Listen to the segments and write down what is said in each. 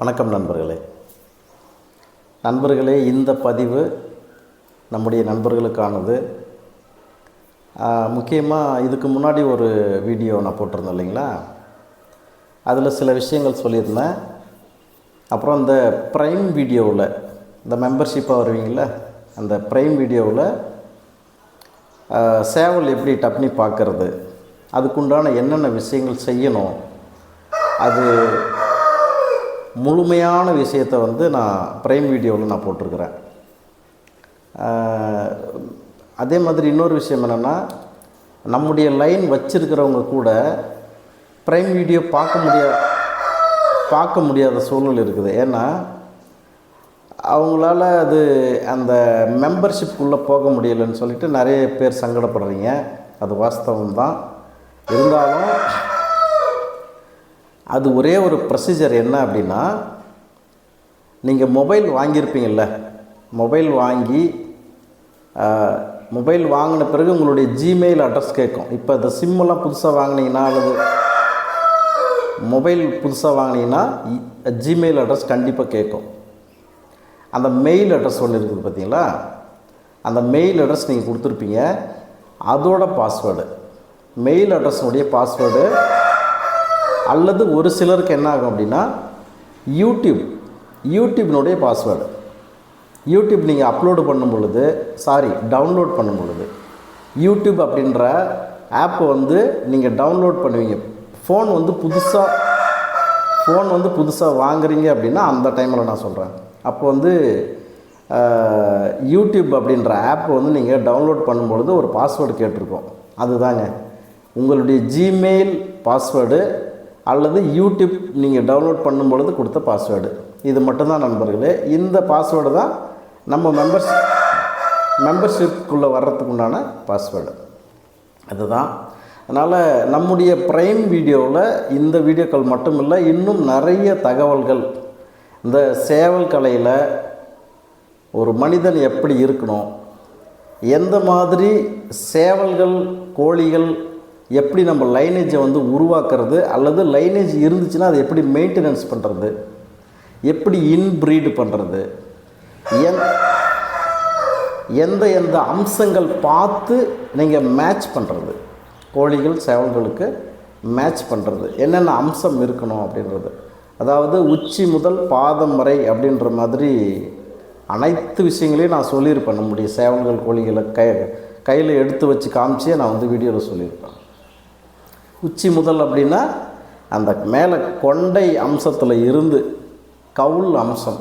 வணக்கம் நண்பர்களே, இந்த பதிவு நம்முடைய நண்பர்களுக்கானது. முக்கியமாக இதுக்கு முன்னாடி ஒரு வீடியோ நான் போட்டிருந்தேன் இல்லைங்களா, அதில் சில விஷயங்கள் சொல்லியிருந்தேன். அப்புறம் இந்த ப்ரைம் வீடியோவில் இந்த மெம்பர்ஷிப்பாக வருவீங்கள, அந்த ப்ரைம் வீடியோவில் சேவல் எப்படி டப்னி பார்க்குறது, அதுக்குண்டான என்னென்ன விஷயங்கள் செய்யணும், அது முழுமையான விஷயத்தை நான் ப்ரைம் வீடியோவில் நான் போட்டிருக்கிறேன். அதே மாதிரி இன்னொரு விஷயம் என்னென்னா, நம்முடைய லைன் வச்சுருக்கிறவங்க கூட ப்ரைம் வீடியோ பார்க்க முடியாத சூழ்நிலை இருக்குது. ஏன்னா அவங்களால அது அந்த மெம்பர்ஷிப்புக்குள்ளே போக முடியலைன்னு சொல்லிட்டு நிறைய பேர் சங்கடப்படுறீங்க. அது வாஸ்தவம்தான். இருந்தாலும் அது ஒரே ஒரு ப்ரொசீஜர் என்ன அப்படின்னா, நீங்கள் மொபைல் வாங்கியிருப்பீங்கள்ல, மொபைல் வாங்கின பிறகு உங்களுடைய ஜிமெயில் அட்ரஸ் கேட்கும். இப்போ இந்த சிம்மெல்லாம் புதுசாக வாங்கினீங்கன்னா அல்லது மொபைல் புதுசாக வாங்கினீங்கன்னா ஜிமெயில் அட்ரஸ் கண்டிப்பாக கேட்கும். அந்த மெயில் அட்ரஸ் ஒன்று இருக்குது பார்த்தீங்களா, அந்த மெயில் அட்ரஸ் நீங்கள் கொடுத்துருப்பீங்க. அதோட பாஸ்வேர்டு, மெயில் அட்ரஸுடைய பாஸ்வேர்டு, அல்லது ஒரு சிலருக்கு என்ன ஆகும் அப்படின்னா யூடியூப்னுடைய பாஸ்வேர்டு. யூடியூப் நீங்கள் டவுன்லோட் பண்ணும் பொழுது யூடியூப் அப்படின்ற ஆப்பை நீங்கள் டவுன்லோட் பண்ணுவீங்க. ஃபோன் புதுசாக வாங்குறீங்க அப்படின்னா அந்த டைமில் நான் சொல்கிறேன். அப்போ யூடியூப் அப்படின்ற ஆப்பை நீங்கள் டவுன்லோட் பண்ணும்பொழுது ஒரு பாஸ்வேர்டு கேட்டிருக்கோம். அதுதாங்க உங்களுடைய ஜிமெயில் பாஸ்வேர்டு அல்லது யூடியூப் நீங்கள் டவுன்லோட் பண்ணும்பொழுது கொடுத்த பாஸ்வேர்டு. இது மட்டும்தான் நண்பர்களே. இந்த பாஸ்வேர்டு தான் நம்ம மெம்பர்ஷிப்புக்குள்ளே வர்றதுக்கு உண்டான பாஸ்வேர்டு. அதுதான். அதனால் நம்முடைய ப்ரைம் வீடியோவில் இந்த வீடியோக்கள் மட்டும் இல்லை, இன்னும் நிறைய தகவல்கள், இந்த சேவல் கலையில் ஒரு மனிதன் எப்படி இருக்கணும், எந்த மாதிரி சேவல்கள் கோழிகள் எப்படி நம்ம லைனேஜை உருவாக்குறது, அல்லது லைனேஜ் இருந்துச்சுன்னா அதை எப்படி மெயின்டெனன்ஸ் பண்ணுறது, எப்படி இன்ப்ரீடு பண்ணுறது, எந்த அம்சங்கள் பார்த்து நீங்கள் மேட்ச் பண்ணுறது, கோழிகள் சேவல்களுக்கு மேட்ச் பண்ணுறது என்னென்ன அம்சம் இருக்கணும் அப்படின்றது. அதாவது உச்சி முதல் பாதம் வரை அப்படின்ற மாதிரி அனைத்து விஷயங்களையும் நான் சொல்லியிருப்பேன். நம்முடைய சேவல்கள் கோழிகளை கையில் எடுத்து வச்சு காமிச்சே நான் வீடியோவில் சொல்லியிருப்பேன். உச்சி முதல் அப்படின்னா அந்த மேலே கொண்டை அம்சத்தில் இருந்து கவுள் அம்சம்,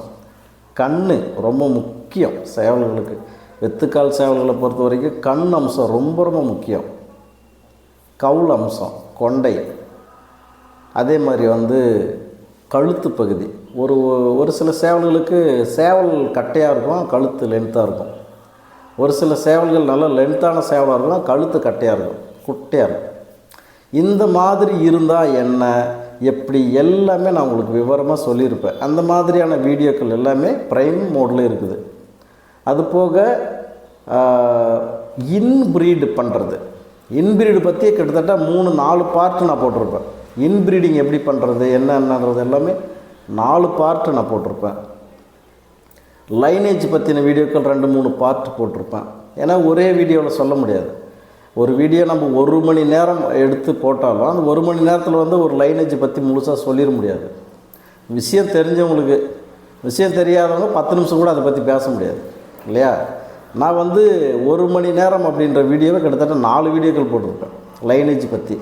கண் ரொம்ப முக்கியம் சேவல்களுக்கு. வெத்துக்கால் சேவல்களை பொறுத்த வரைக்கும் கண் அம்சம் ரொம்ப ரொம்ப முக்கியம். கவுள் அம்சம், கொண்டை, அதே மாதிரி கழுத்து பகுதி. ஒரு சில சேவல்களுக்கு சேவல் கட்டையாக இருக்கும், கழுத்து லென்த்தாக இருக்கும். ஒரு சில சேவல்கள் நல்லா லென்த்தான சேவலாக இருக்கும், கழுத்து கட்டையாக இருக்கும், குட்டையாக இருக்கும். இந்த மாதிரி இருந்தால் என்ன, எப்படி, எல்லாமே நான் உங்களுக்கு விவரமாக சொல்லியிருப்பேன். அந்த மாதிரியான வீடியோக்கள் எல்லாமே ப்ரைம் மோடில் இருக்குது. அதுபோக இன்ப்ரீடு பண்ணுறது, இன்ப்ரீடு பற்றியே கிட்டத்தட்ட 3-4 பார்ட்டு நான் போட்டிருப்பேன். இன்ப்ரீடிங் எப்படி பண்ணுறது என்னன்றது எல்லாமே 4 பார்ட்டு நான் போட்டிருப்பேன். லைனேஜ் பற்றின வீடியோக்கள் 2-3 பார்ட்டு போட்டிருப்பேன். ஏன்னா ஒரே வீடியோவில் சொல்ல முடியாது. ஒரு வீடியோ நம்ம 1 மணி நேரம் எடுத்து போட்டாலும் அந்த 1 மணி நேரத்தில் ஒரு லைனேஜ் பற்றி முழுசாக சொல்லிட முடியாது. விஷயம் தெரிஞ்சவங்களுக்கு, விஷயம் தெரியாதவங்க 10 நிமிஷம் கூட அதை பற்றி பேச முடியாது இல்லையா. நான் 1 மணி நேரம் அப்படின்ற வீடியோவை கிட்டத்தட்ட 4 வீடியோக்கள் போட்டிருப்பேன் லைனேஜ் பற்றி.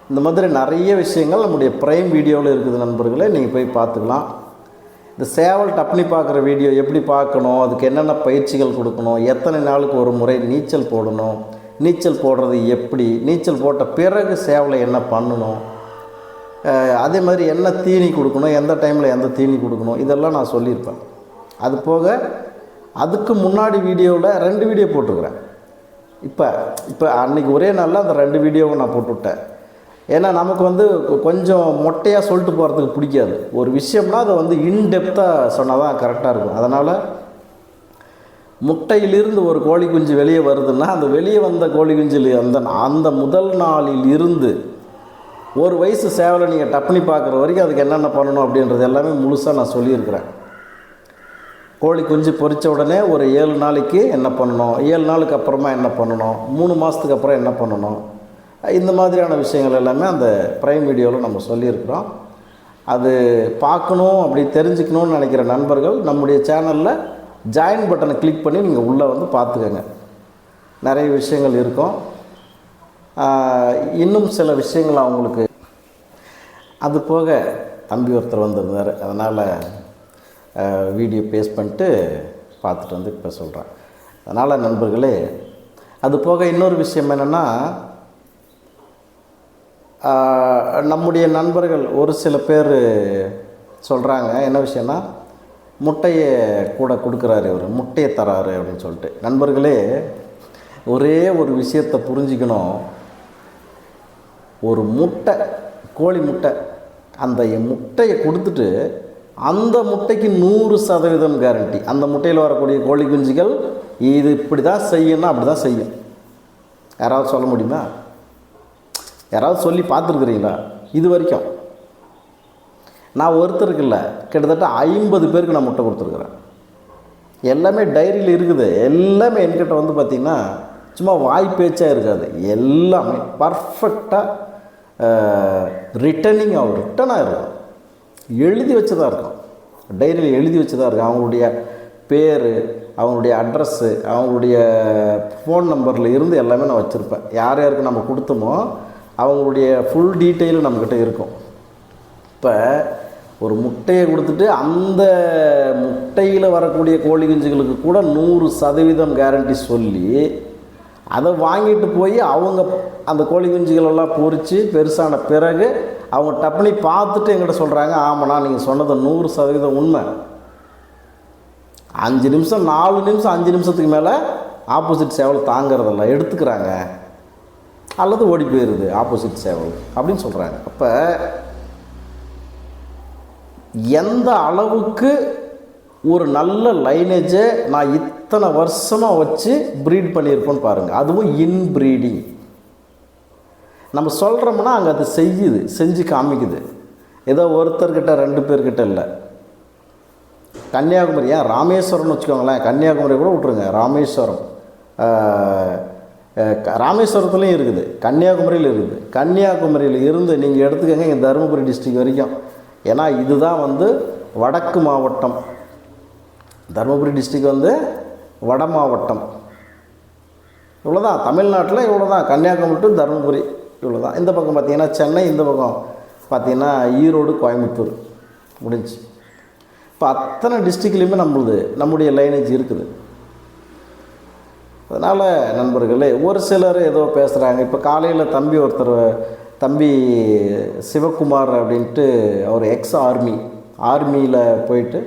இந்த மாதிரி நிறைய விஷயங்கள் நம்முடைய ப்ரைம் வீடியோவில் இருக்குது நண்பர்களே, நீங்கள் போய் பார்த்துக்கலாம். இந்த சேவல் டப்னி பார்க்குற வீடியோ எப்படி பார்க்கணும், அதுக்கு என்னென்ன பயிற்சிகள் கொடுக்கணும், எத்தனை நாளுக்கு ஒரு முறை நீச்சல் போடணும், நீச்சல் போடுறது எப்படி, நீச்சல் போட்ட பிறகு சேவலை என்ன பண்ணணும், அதே மாதிரி என்ன தீனி கொடுக்கணும், எந்த டைமில் எந்த தீனி கொடுக்கணும், இதெல்லாம் நான் சொல்லியிருப்பேன். அது போக அதுக்கு முன்னாடி வீடியோவில் 2 வீடியோ போட்டிருக்கிறேன். இப்போ அன்றைக்கி ஒரே நாளில் அந்த 2 வீடியோவை நான் போட்டுவிட்டேன். ஏன்னா நமக்கு கொஞ்சம் மொட்டையாக சொல்லிட்டு போகிறதுக்கு பிடிக்காது. ஒரு விஷயம்னா அதை இன்டெப்த்தாக சொன்னால் தான் கரெக்டாக இருக்கும். அதனால் முட்டையிலிருந்து ஒரு கோழி குஞ்சு வெளியே வருதுன்னா அந்த வெளியே வந்த கோழி குஞ்சில் அந்த முதல் நாளில் இருந்து ஒரு வயசு சேவலை நீங்கள் டப்புனி பார்க்குற வரைக்கும் அதுக்கு என்னென்ன பண்ணணும் அப்படின்றது எல்லாமே முழுசாக நான் சொல்லியிருக்கிறேன். கோழி குஞ்சு பொரித்த உடனே ஒரு 7 நாளைக்கு என்ன பண்ணணும், 7 நாளுக்கு அப்புறமா என்ன பண்ணணும், 3 மாதத்துக்கு அப்புறம் என்ன பண்ணணும், இந்த மாதிரியான விஷயங்கள் எல்லாமே அந்த ப்ரைம் வீடியோவில் நம்ம சொல்லியிருக்கிறோம். அது பார்க்கணும், அப்படி தெரிஞ்சுக்கணுன்னு நினைக்கிற நண்பர்கள் நம்முடைய சேனலில் ஜாயின் பட்டனை கிளிக் பண்ணி நீங்கள் உள்ளே வந்து பார்த்துக்கங்க. நிறைய விஷயங்கள் இருக்கும். இன்னும் சில விஷயங்கள் அவங்களுக்கு அது போக தம்பி ஒருத்தர் வந்திருந்தார், அதனால் வீடியோ பேஸ்ட் பண்ணிட்டு பார்த்துட்டு வந்து இப்போ சொல்கிறேன். அதனால் நண்பர்களே, அது போக இன்னொரு விஷயம் என்னென்னா, நம்முடைய நண்பர்கள் ஒரு சில பேர் சொல்கிறாங்க, என்ன விஷயம்னா முட்டையை கூட கொடுக்குறாரு, இவர் முட்டையை தராரு அப்படின்னு சொல்லிட்டு. நண்பர்களே, ஒரே ஒரு விஷயத்தை புரிஞ்சுக்கணும். ஒரு முட்டை, கோழி முட்டை, அந்த முட்டையை கொடுத்துட்டு அந்த முட்டைக்கு 100% கேரண்டி. அந்த முட்டையில் வரக்கூடிய கோழி குஞ்சுகள் இது இப்படி தான் செய்யணும்னா அப்படி தான் செய்யும். யாராவது சொல்ல முடியுமா? யாராவது சொல்லி பார்த்துருக்குறீங்களா இது வரைக்கும்? நான் ஒருத்தருக்கு இல்லை, கிட்டத்தட்ட 50 பேருக்கு நான் முட்டை கொடுத்துருக்குறேன். எல்லாமே டைரியில் இருக்குது. எல்லாமே என்கிட்ட வந்து பார்த்திங்கன்னா சும்மா வாய் பேச்சாக இருக்காது. எல்லாமே பர்ஃபெக்டாக ரிட்டர்ன் ஆகிருக்கும். எழுதி வச்சு தான் இருக்கும், டைரியில் எழுதி வச்சு தான் இருக்கும். அவங்களுடைய பேர், அவங்களுடைய அட்ரஸ்ஸு, அவங்களுடைய ஃபோன் நம்பரில் இருந்து எல்லாமே நான் வச்சுருப்பேன். யார் யாருக்கு நம்ம கொடுத்தோமோ அவங்களுடைய ஃபுல் டீட்டெயிலும் நம்மக்கிட்ட இருக்கும். இப்போ ஒரு முட்டையை கொடுத்துட்டு அந்த முட்டையில் வரக்கூடிய கோழி குஞ்சுகளுக்கு கூட 100% கேரண்டி சொல்லி அதை வாங்கிட்டு போய் அவங்க அந்த கோழி குஞ்சுகளெல்லாம் பொரித்து பெருசான பிறகு அவங்க டப்புனி பார்த்துட்டு எங்கிட்ட சொல்கிறாங்க, ஆமாண்ணா நீங்கள் சொன்னது 100% உண்மை. 5 நிமிஷம் 4 நிமிஷம் 5 நிமிஷத்துக்கு மேலே ஆப்போசிட் சேவல் தாங்கிறதில்ல, எடுத்துக்கிறாங்க அல்லது ஓடி போயிடுது ஆப்போசிட் சேவல் அப்படின்னு சொல்கிறாங்க. அப்போ எந்த அளவுக்கு ஒரு நல்ல லைனேஜை நான் இத்தனை வருஷமாக வச்சு ப்ரீட் பண்ணியிருப்போன்னு பாருங்கள். அதுவும் இன்ப்ரீடிங். நம்ம சொல்கிறோம்னா அங்கே அது செய்யுது, செஞ்சு காமிக்குது. ஏதோ ஒருத்தர்கிட்ட 2 பேர்கிட்ட இல்லை. கன்னியாகுமரி, ஏன் ராமேஸ்வரம்னு வச்சுக்கோங்களேன், கன்னியாகுமரி கூட விட்ருங்க, ராமேஸ்வரத்துலேயும் இருக்குது, கன்னியாகுமரியில் இருக்குது. கன்னியாகுமரியில் இருந்து நீங்கள் எடுத்துக்கோங்க இங்கே தருமபுரி டிஸ்ட்ரிக்ட் வரைக்கும். ஏன்னா இதுதான் வந்து வடக்கு மாவட்டம், தருமபுரி டிஸ்ட்ரிக்ட் வந்து வட மாவட்டம். இவ்வளோதான் தமிழ்நாட்டில், இவ்வளோதான் கன்னியாகுமரி டு தருமபுரி இவ்வளோதான். இந்த பக்கம் பார்த்திங்கன்னா சென்னை, இந்த பக்கம் பார்த்திங்கன்னா ஈரோடு, கோயம்புத்தூர் முடிஞ்சு. இப்போ அத்தனை டிஸ்ட்ரிக்ட்லேயுமே நம்முடைய லைனேஜ் இருக்குது. அதனால் நண்பர்களே, ஒரு சிலர் ஏதோ பேசுகிறாங்க. இப்போ காலையில் தம்பி சிவகுமார் அப்படின்ட்டு அவர் ஆர்மியில் போயிட்டு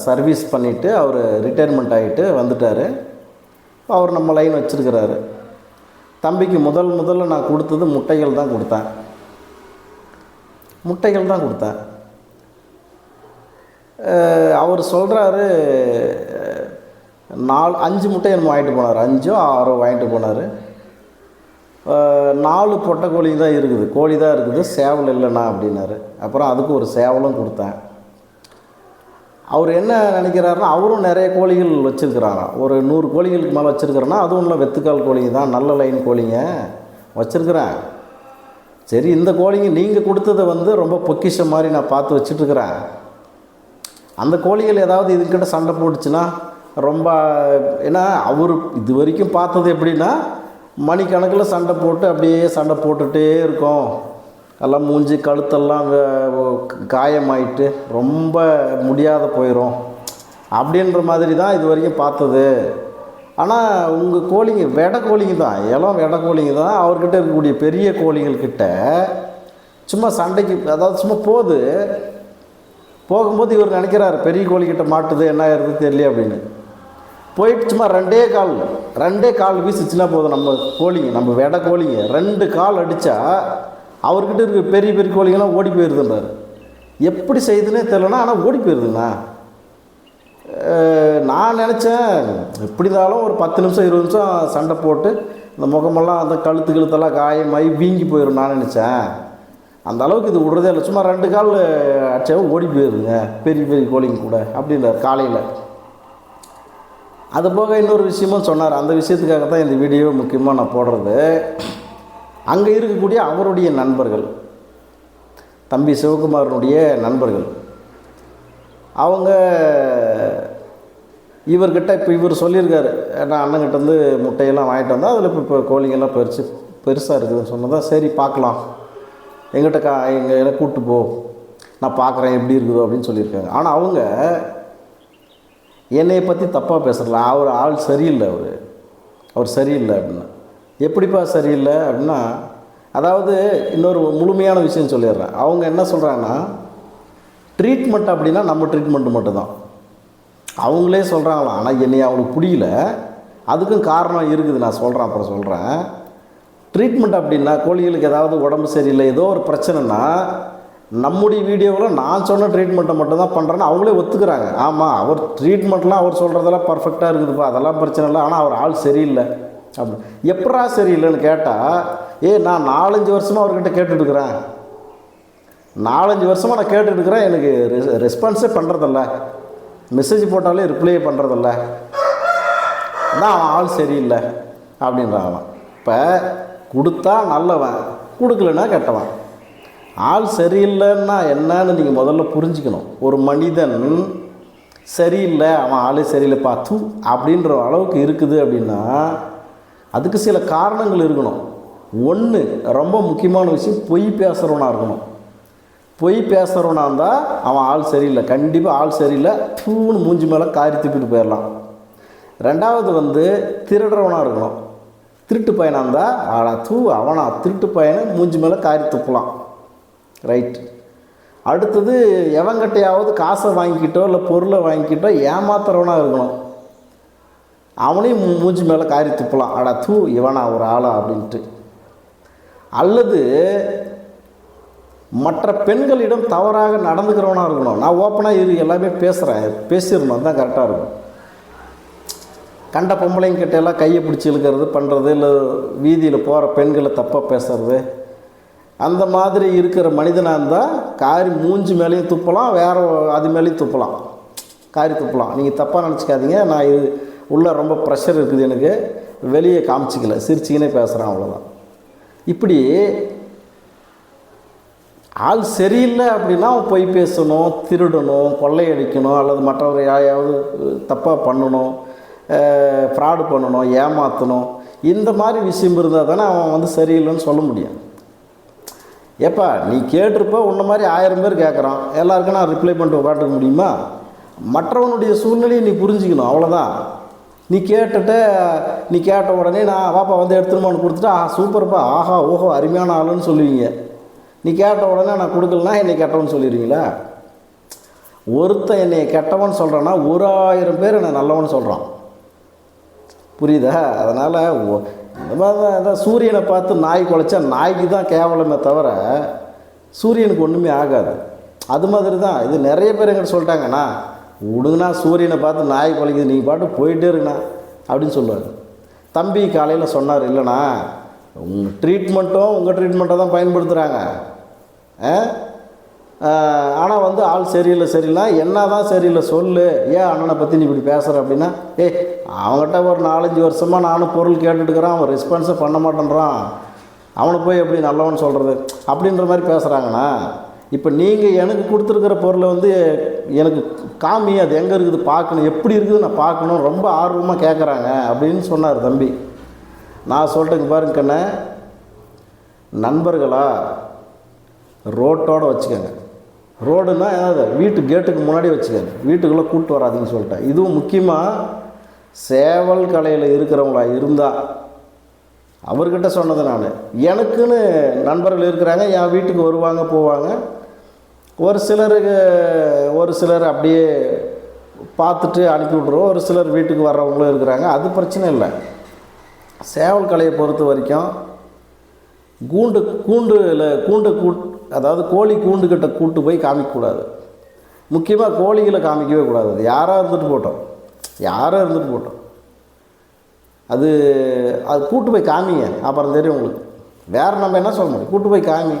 சர்வீஸ் பண்ணிவிட்டு அவர் ரிட்டையர்மெண்ட் ஆகிட்டு வந்துட்டார். அவர் நம்ம லைன் வச்சுருக்கிறாரு. தம்பிக்கு முதல்ல நான் கொடுத்தது முட்டைகள் தான் கொடுத்தேன். அவர் சொல்கிறாரு 5 முட்டை என்னமோ வாங்கிட்டு போனார், 5 6 வாங்கிட்டு போனார். 4 பொட்டை கோழி தான் இருக்குது, சேவல் இல்லைண்ணா அப்படின்னாரு. அப்புறம் அதுக்கு ஒரு சேவலும் கொடுத்தேன். அவர் என்ன நினைக்கிறாருன்னா, அவரும் நிறைய கோழிகள் வச்சுருக்கிறாங்க, ஒரு 100 கோழிகளுக்கு மேலே வச்சுருக்கிறேன்னா, அதுவும் இல்லை வெத்துக்கால் கோழிங்க தான், நல்ல லைன் கோழிங்க வச்சுருக்கிறேன். சரி, இந்த கோழிங்க நீங்கள் கொடுத்ததை வந்து ரொம்ப பொக்கிஷம் மாதிரி நான் பார்த்து வச்சுட்ருக்கிறேன். அந்த கோழிகள் ஏதாவது இதுக்கிட்ட சண்டை போட்டுச்சுன்னா ரொம்ப, ஏன்னா அவர் இது வரைக்கும் பார்த்தது எப்படின்னா மணிக்கணக்கில் சண்டை போட்டு அப்படியே சண்டை போட்டுகிட்டே இருக்கும். எல்லாம் மூஞ்சி கழுத்தெல்லாம் காயமாயிட்டு ரொம்ப முடியாத போயிடும் அப்படின்ற மாதிரி தான் இது வரைக்கும் பார்த்தது. ஆனால் உங்கள் கோழிங்க வெடை கோழிங்க தான், வெடை கோழிங்க தான். அவர்கிட்ட இருக்கக்கூடிய பெரிய கோழிகள்கிட்ட சும்மா சண்டைக்கு, அதாவது சும்மா போகும்போது இவர் நினைக்கிறார் பெரிய கோழிக்கிட்ட மாட்டுது, என்ன ஆயிடுது தெரியல அப்படின்னு. போயிட்டு சும்மா 2 கால் வீசிச்சுன்னா போதும், நம்ம வெடை கோழிங்க 2 கால் அடித்தா அவர்கிட்ட இருக்க பெரிய கோழிங்கெல்லாம் ஓடி போயிடுதுன்றார். எப்படி செய்யுதுன்னே தெரியலனா, ஆனால் ஓடி போயிடுதுங்கண்ணா. நான் நினச்சேன் எப்படி இருந்தாலும் ஒரு 10 நிமிஷம் 20 நிமிஷம் சண்டை போட்டு இந்த முகமெல்லாம் அந்த கழுத்தெல்லாம் காயமாகி வீங்கி போயிடும் நான் நினச்சேன். அந்த அளவுக்கு இது விடுறதே இல்லை, சும்மா 2 கால் அடிச்சாவும் ஓடி போயிருங்க பெரிய பெரிய கோழிங்க கூட அப்படின்றார் காலையில். அது போக இன்னொரு விஷயமும் சொன்னார். அந்த விஷயத்துக்காக தான் இந்த வீடியோவை முக்கியமாக நான் போடுறது. அங்கே இருக்கக்கூடிய அவருடைய நண்பர்கள், தம்பி சிவகுமாரனுடைய நண்பர்கள், அவங்க இவர்கிட்ட இப்போ இவர் சொல்லியிருக்காரு, நான் அண்ணங்கிட்டேருந்து முட்டையெல்லாம் வாங்கிட்டு வந்தால் அதில் இப்போ கோழிங்கெல்லாம் பெருசாக இருக்குதுன்னு சொன்னதான். சரி பார்க்கலாம், எங்கிட்ட எங்களை கூப்பிட்டு போ, நான் பார்க்குறேன் எப்படி இருக்குதோ அப்படின்னு சொல்லியிருக்காங்க. ஆனால் அவங்க என்னையை பற்றி தப்பாக பேசுகிறல, அவர் ஆள் சரியில்லை, அவர் சரியில்லை அப்படின்னா. எப்படிப்பா சரியில்லை அப்படின்னா, அதாவது இன்னொரு முழுமையான விஷயம் சொல்லிடுறேன். அவங்க என்ன சொல்கிறாங்கன்னா, ட்ரீட்மெண்ட் அப்படின்னா நம்ம ட்ரீட்மெண்ட்டு மட்டும்தான் அவங்களே சொல்கிறாங்களாம். ஆனால் என்னை அவங்களுக்கு பிடிக்கல, அதுக்கும் காரணம் இருக்குது, நான் சொல்கிறேன், அப்புறம் சொல்கிறேன். ட்ரீட்மெண்ட் அப்படின்னா கோழிகளுக்கு ஏதாவது உடம்பு சரியில்லை, ஏதோ ஒரு பிரச்சனைனா நம்முடைய வீடியோவில் நான் சொன்ன ட்ரீட்மெண்ட்டை மட்டும்தான் பண்ணுறேன்னு அவங்களே ஒத்துக்கிறாங்க. ஆமாம், அவர் ட்ரீட்மெண்ட்லாம் அவர் சொல்கிறதெல்லாம் பர்ஃபெக்டாக இருக்குதுப்பா, அதெல்லாம் பிரச்சனை இல்லை, ஆனால் அவர் ஆள் சரியில்லை அப்படின்னு. எப்படா சரியில்லைன்னு கேட்டால், நான் 4-5 வருஷமாக அவர்கிட்ட கேட்டுட்ருக்குறேன், 4-5 வருஷமாக நான் கேட்டுட்ருக்குறேன், எனக்கு ரெஸ்பான்ஸே பண்ணுறதில்ல, மெசேஜ் போட்டாலே ரிப்ளையே பண்ணுறதில்ல, தான் அவன் ஆள் சரியில்லை அப்படின்றாங்களாம். இப்போ கொடுத்தா நல்லவன், கொடுக்கலன்னா கெட்டவன். ஆள் சரியில்லைன்னா என்னன்னு நீங்கள் முதல்ல புரிஞ்சுக்கணும். ஒரு மனிதன் சரியில்லை, அவன் ஆளே சரியில்லை பார்த்து அப்படின்ற அளவுக்கு இருக்குது அப்படின்னா அதுக்கு சில காரணங்கள் இருக்கணும். ஒன்று, ரொம்ப முக்கியமான விஷயம், பொய் பேசுகிறவனாக இருக்கணும். பொய் பேசுகிறவனாக இருந்தால் அவன் ஆள் சரியில்லை, கண்டிப்பாக ஆள் சரியில்லை, தூன்னு மூஞ்சி மேலே காரி துப்பிட்டு போயிடலாம். 2வது திருடுறவனாக இருக்கணும். திருட்டு பையனாக இருந்தால் அவனா திருட்டு பையனை மூஞ்சி மேலே காரி துப்பலாம், ரைட். அடுத்தது, எவங்கிட்டையாவது காசை வாங்கிக்கிட்டோ இல்லை பொருளை வாங்கிக்கிட்டோ ஏமாத்துறவனாக இருக்கணும். அவனையும் மூஞ்சி மேலே காரி துப்பலாம், இவனா ஒரு ஆளா அப்படின்ட்டு. அல்லது மற்ற பெண்களிடம் தவறாக நடந்துக்கிறவனாக இருக்கணும். நான் ஓப்பனாக எல்லாமே பேசிடணும், தான் கரெக்டாக இருக்கும். கண்ட பொம்பளைங்கிட்ட எல்லாம் கையை பிடிச்சி இழுக்கிறது பண்ணுறது, இல்லை வீதியில் போகிற பெண்களை தப்பாக பேசுறது, அந்த மாதிரி இருக்கிற மனிதனாக இருந்தால் காரி மூஞ்சி மேலேயும் துப்பலாம், வேறு அது மேலேயும் துப்பலாம், காரி துப்பலாம். நீங்கள் தப்பாக நினச்சிக்காதீங்க, நான் இது உள்ளே ரொம்ப ப்ரெஷர் இருக்குது, எனக்கு வெளியே காமிச்சிக்கல, சிரிச்சிக்கினே பேசுகிறேன், அவ்வளோதான். இப்படி ஆள் சரியில்லை அப்படின்னா பொய் பேசணும், திருடணும், கொள்ளையடிக்கணும், அல்லது மற்றவரை யாரையாவது தப்பாக பண்ணணும், ஃப்ராடு பண்ணணும், ஏமாற்றணும், இந்த மாதிரி விஷயம் இருந்தால் தானே அவன் சரியில்லைன்னு சொல்ல முடியும். ஏப்பா நீ கேட்டிருப்ப, உன்ன மாதிரி 1000 பேர் கேட்குறான், எல்லாருக்கும் நான் ரிப்ளை பண்ணிட்டு உட்காந்துக்க முடியுமா? மற்றவனுடைய சூழ்நிலையை நீ புரிஞ்சுக்கணும், அவ்வளோதான். நீ கேட்ட உடனே நான் வாப்பா எடுத்துருமான்னு கொடுத்துட்டா, சூப்பர்ப்பா, ஆஹா ஓஹோ அருமையான ஆளுன்னு சொல்லுவீங்க. நீ கேட்ட உடனே நான் கொடுக்கலனா என்னை கெட்டவன் சொல்லிடுவீங்களா? ஒருத்தன் என்னை கெட்டவன் சொல்கிறான்னா 1000 பேர் என்னை நல்லவன் சொல்கிறான், புரியுதா? அதனால் இந்த மாதிரி தான் சூரியனை பார்த்து நாய் குலைச்சா நாய்க்கு தான் கேவலமே தவிர சூரியனுக்கு ஒன்றுமே ஆகாது. அது மாதிரி தான் இது. நிறைய பேர் எங்கிட்ட சொல்லிட்டாங்கண்ணா, விடுங்கண்ணா சூரியனை பார்த்து நாய் குலைக்குது, நீங்கள் பாட்டு போயிட்டே இருக்குண்ணா அப்படின்னு சொல்லுவாங்க. தம்பி காலையில் சொன்னார், இல்லைண்ணா உங்கள் ட்ரீட்மெண்ட்டை தான் பயன்படுத்துகிறாங்க, ஆனால் ஆள் சரியில்லை, என்ன தான் சரியில்லை சொல்லு, ஏன் அண்ணனை பற்றி நீ இப்படி பேசுகிற அப்படின்னா, அவங்ககிட்ட ஒரு 4-5 வருஷமாக நானும் பொருள் கேட்டுட்டுருக்கிறேன், அவன் ரெஸ்பான்ஸே பண்ண மாட்டேன்றான், அவனை போய் எப்படி நல்லவன்னு சொல்கிறது அப்படின்ற மாதிரி பேசுகிறாங்கண்ணா. இப்போ நீங்கள் எனக்கு கொடுத்துருக்கிற பொருளை எனக்கு காமி, அது எங்கே இருக்குது பார்க்கணும், எப்படி இருக்குது நான் பார்க்கணும், ரொம்ப ஆர்வமாக கேட்குறாங்க அப்படின்னு சொன்னார் தம்பி. நான் சொல்லிட்டேங்க பாருங்க கண்ணே, நண்பர்களா ரோட்டோடு வச்சுக்கோங்க. ரோடுன்னா ஏதாவது வீட்டு கேட்டுக்கு முன்னாடி வச்சுக்கோங்க, வீட்டுக்குள்ளே கூப்பிட்டு வராதின்னு சொல்லிட்டேன். இதுவும் முக்கியமாக சேவல் கலையில் இருக்கிறவங்களா இருந்தால் அவர்கிட்ட சொன்னது நான். எனக்குன்னு நண்பர்கள் இருக்கிறாங்க, என் வீட்டுக்கு வருவாங்க போவாங்க. ஒரு சிலர் அப்படியே பார்த்துட்டு அனுப்பி விட்ருவோம், ஒரு சிலர் வீட்டுக்கு வர்றவங்களும் இருக்கிறாங்க, அது பிரச்சனை இல்லை. சேவல் கலையை பொறுத்த வரைக்கும் அதாவது கோழி கூண்டுக்கிட்ட கூட்டு போய் காமிக்கக்கூடாது. முக்கியமாக கோழிகளை காமிக்கவே கூடாது. யாராக இருந்துட்டு போட்டோம். அது அது கூட்டு போய் காமிங்க, அப்புறம் தெரியும் உங்களுக்கு. வேறு நம்ம என்ன சொல்ல முடியும்? கூட்டு போய் காமி.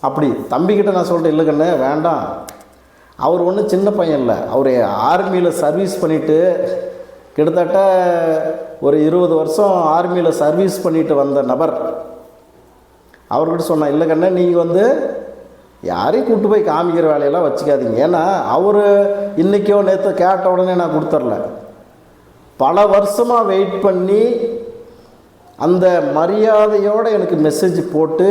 அப்படி தம்பிக்கிட்ட நான் சொல்லிட்டேன், இல்லை கண்ணு வேண்டாம், அவர் ஒன்றும் சின்ன பையன் இல்லை, அவர் ஆர்மியில் சர்வீஸ் பண்ணிவிட்டு கிட்டத்தட்ட ஒரு 20 வருஷம் ஆர்மியில் சர்வீஸ் பண்ணிட்டு வந்த நபர். அவர்கிட்ட சொன்னேன், இல்லை கண்ணு நீங்கள் யாரையும் கூப்பிட்டு போய் காமிக்கிற வேலையெல்லாம் வச்சுக்காதீங்க. ஏன்னா அவர் இன்றைக்கோ நேற்று கேட்ட உடனே நான் கொடுத்துர்ல, பல வருஷமாக வெயிட் பண்ணி அந்த மரியாதையோடு எனக்கு மெசேஜ் போட்டு,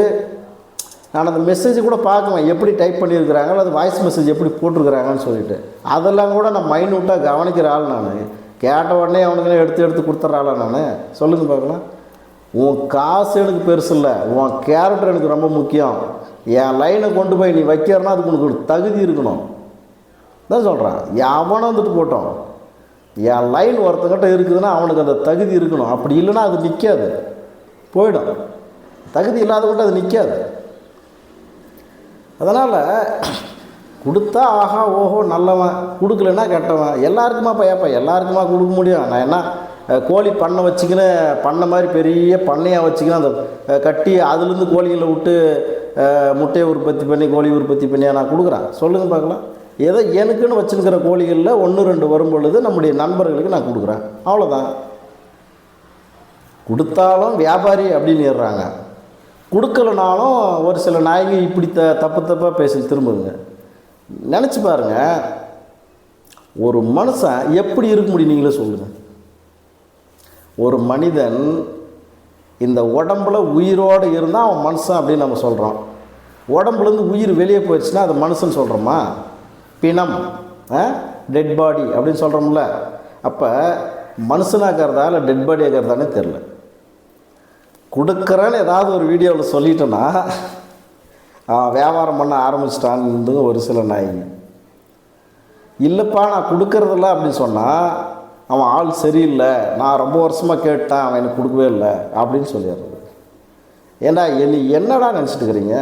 நான் அந்த மெசேஜ் கூட பார்க்குவேன் எப்படி டைப் பண்ணியிருக்கிறாங்க, அல்லது வாய்ஸ் மெசேஜ் எப்படி போட்டிருக்கிறாங்கன்னு சொல்லிட்டு, அதெல்லாம் கூட நான் மைன்யூட்டாக கவனிக்கிற ஆள். நான் கேட்ட உடனே அவனுக்கு எடுத்து கொடுத்துட்ற ஆளா நான்? சொல்லுங்கள் பார்க்கலாம். உன் காசு எனக்கு பெருசு இல்லை, உன் கேரக்டர் எனக்கு ரொம்ப முக்கியம். என் லைனை கொண்டு போய் நீ வைக்கிறனா அதுக்கு உனக்கு ஒரு தகுதி இருக்கணும் தான் சொல்கிறான். எவனை போட்டோம், என் லைன் ஒருத்தங்கிட்ட இருக்குதுன்னா அவனுக்கு அந்த தகுதி இருக்கணும். அப்படி இல்லைன்னா அது நிற்காது, போயிடும். தகுதி இல்லாதவங்கிட்ட அது நிற்காது. அதனால் கொடுத்தா ஆஹா ஓஹோ நல்லவன், கொடுக்கலன்னா கெட்டவன். எல்லாருக்குமா பையாப்பா, எல்லாருக்குமா கொடுக்க முடியும்? நான் என்ன கோழி பண்ணை வச்சுக்கின்னு பண்ணை மாதிரி பெரிய பண்ணையாக வச்சுக்கின்னு அந்த கட்டி அதுலேருந்து கோழிகளை விட்டு முட்டையை உற்பத்தி பண்ணி கோழி உற்பத்தி பண்ணியாக நான் கொடுக்குறேன்? சொல்லுங்கள் பார்க்கலாம். ஏதோ எனக்குன்னு வச்சுருக்கிற கோழிகளில் 1-2 வரும் பொழுது நம்முடைய நண்பர்களுக்கு நான் கொடுக்குறேன், அவ்வளோதான். கொடுத்தாலும் வியாபாரி அப்படின்னு ஏறுறாங்க, கொடுக்கலனாலும் ஒரு சில நாய்ங்க இப்படி தப்பாக பேசி திரும்புங்க. நினச்சி பாருங்கள், ஒரு மனுஷன் எப்படி இருக்க முடியும் நீங்களே சொல்லுங்கள். ஒரு மனிதன் இந்த உடம்புல உயிரோடு இருந்தால் அவன் மனுஷன் அப்படின்னு நம்ம சொல்கிறோம். உடம்புலேருந்து உயிர் வெளியே போயிடுச்சுன்னா அது மனுஷன் சொல்கிறோமா? பிணம், டெட் பாடி அப்படின்னு சொல்கிறோம்ல. அப்போ மனுஷனாக்கிறதா இல்லை டெட் பாடியாகிறதானே தெரில. கொடுக்குறேன்னு ஏதாவது ஒரு வீடியோவில் சொல்லிட்டோன்னா வியாபாரம் பண்ண ஆரம்பிச்சிட்டான்னு ஒரு சில நாய்ங்க. இல்லைப்பா நான் கொடுக்கறதில்ல அப்படின்னு சொன்னால் அவன் ஆள் சரியில்லை, நான் ரொம்ப வருஷமாக கேட்டேன், அவன் எனக்கு கொடுக்கவே இல்லை அப்படின்னு சொல்லிடுறது. ஏண்டா என்னடா நினச்சிட்டு இருக்கிறீங்க?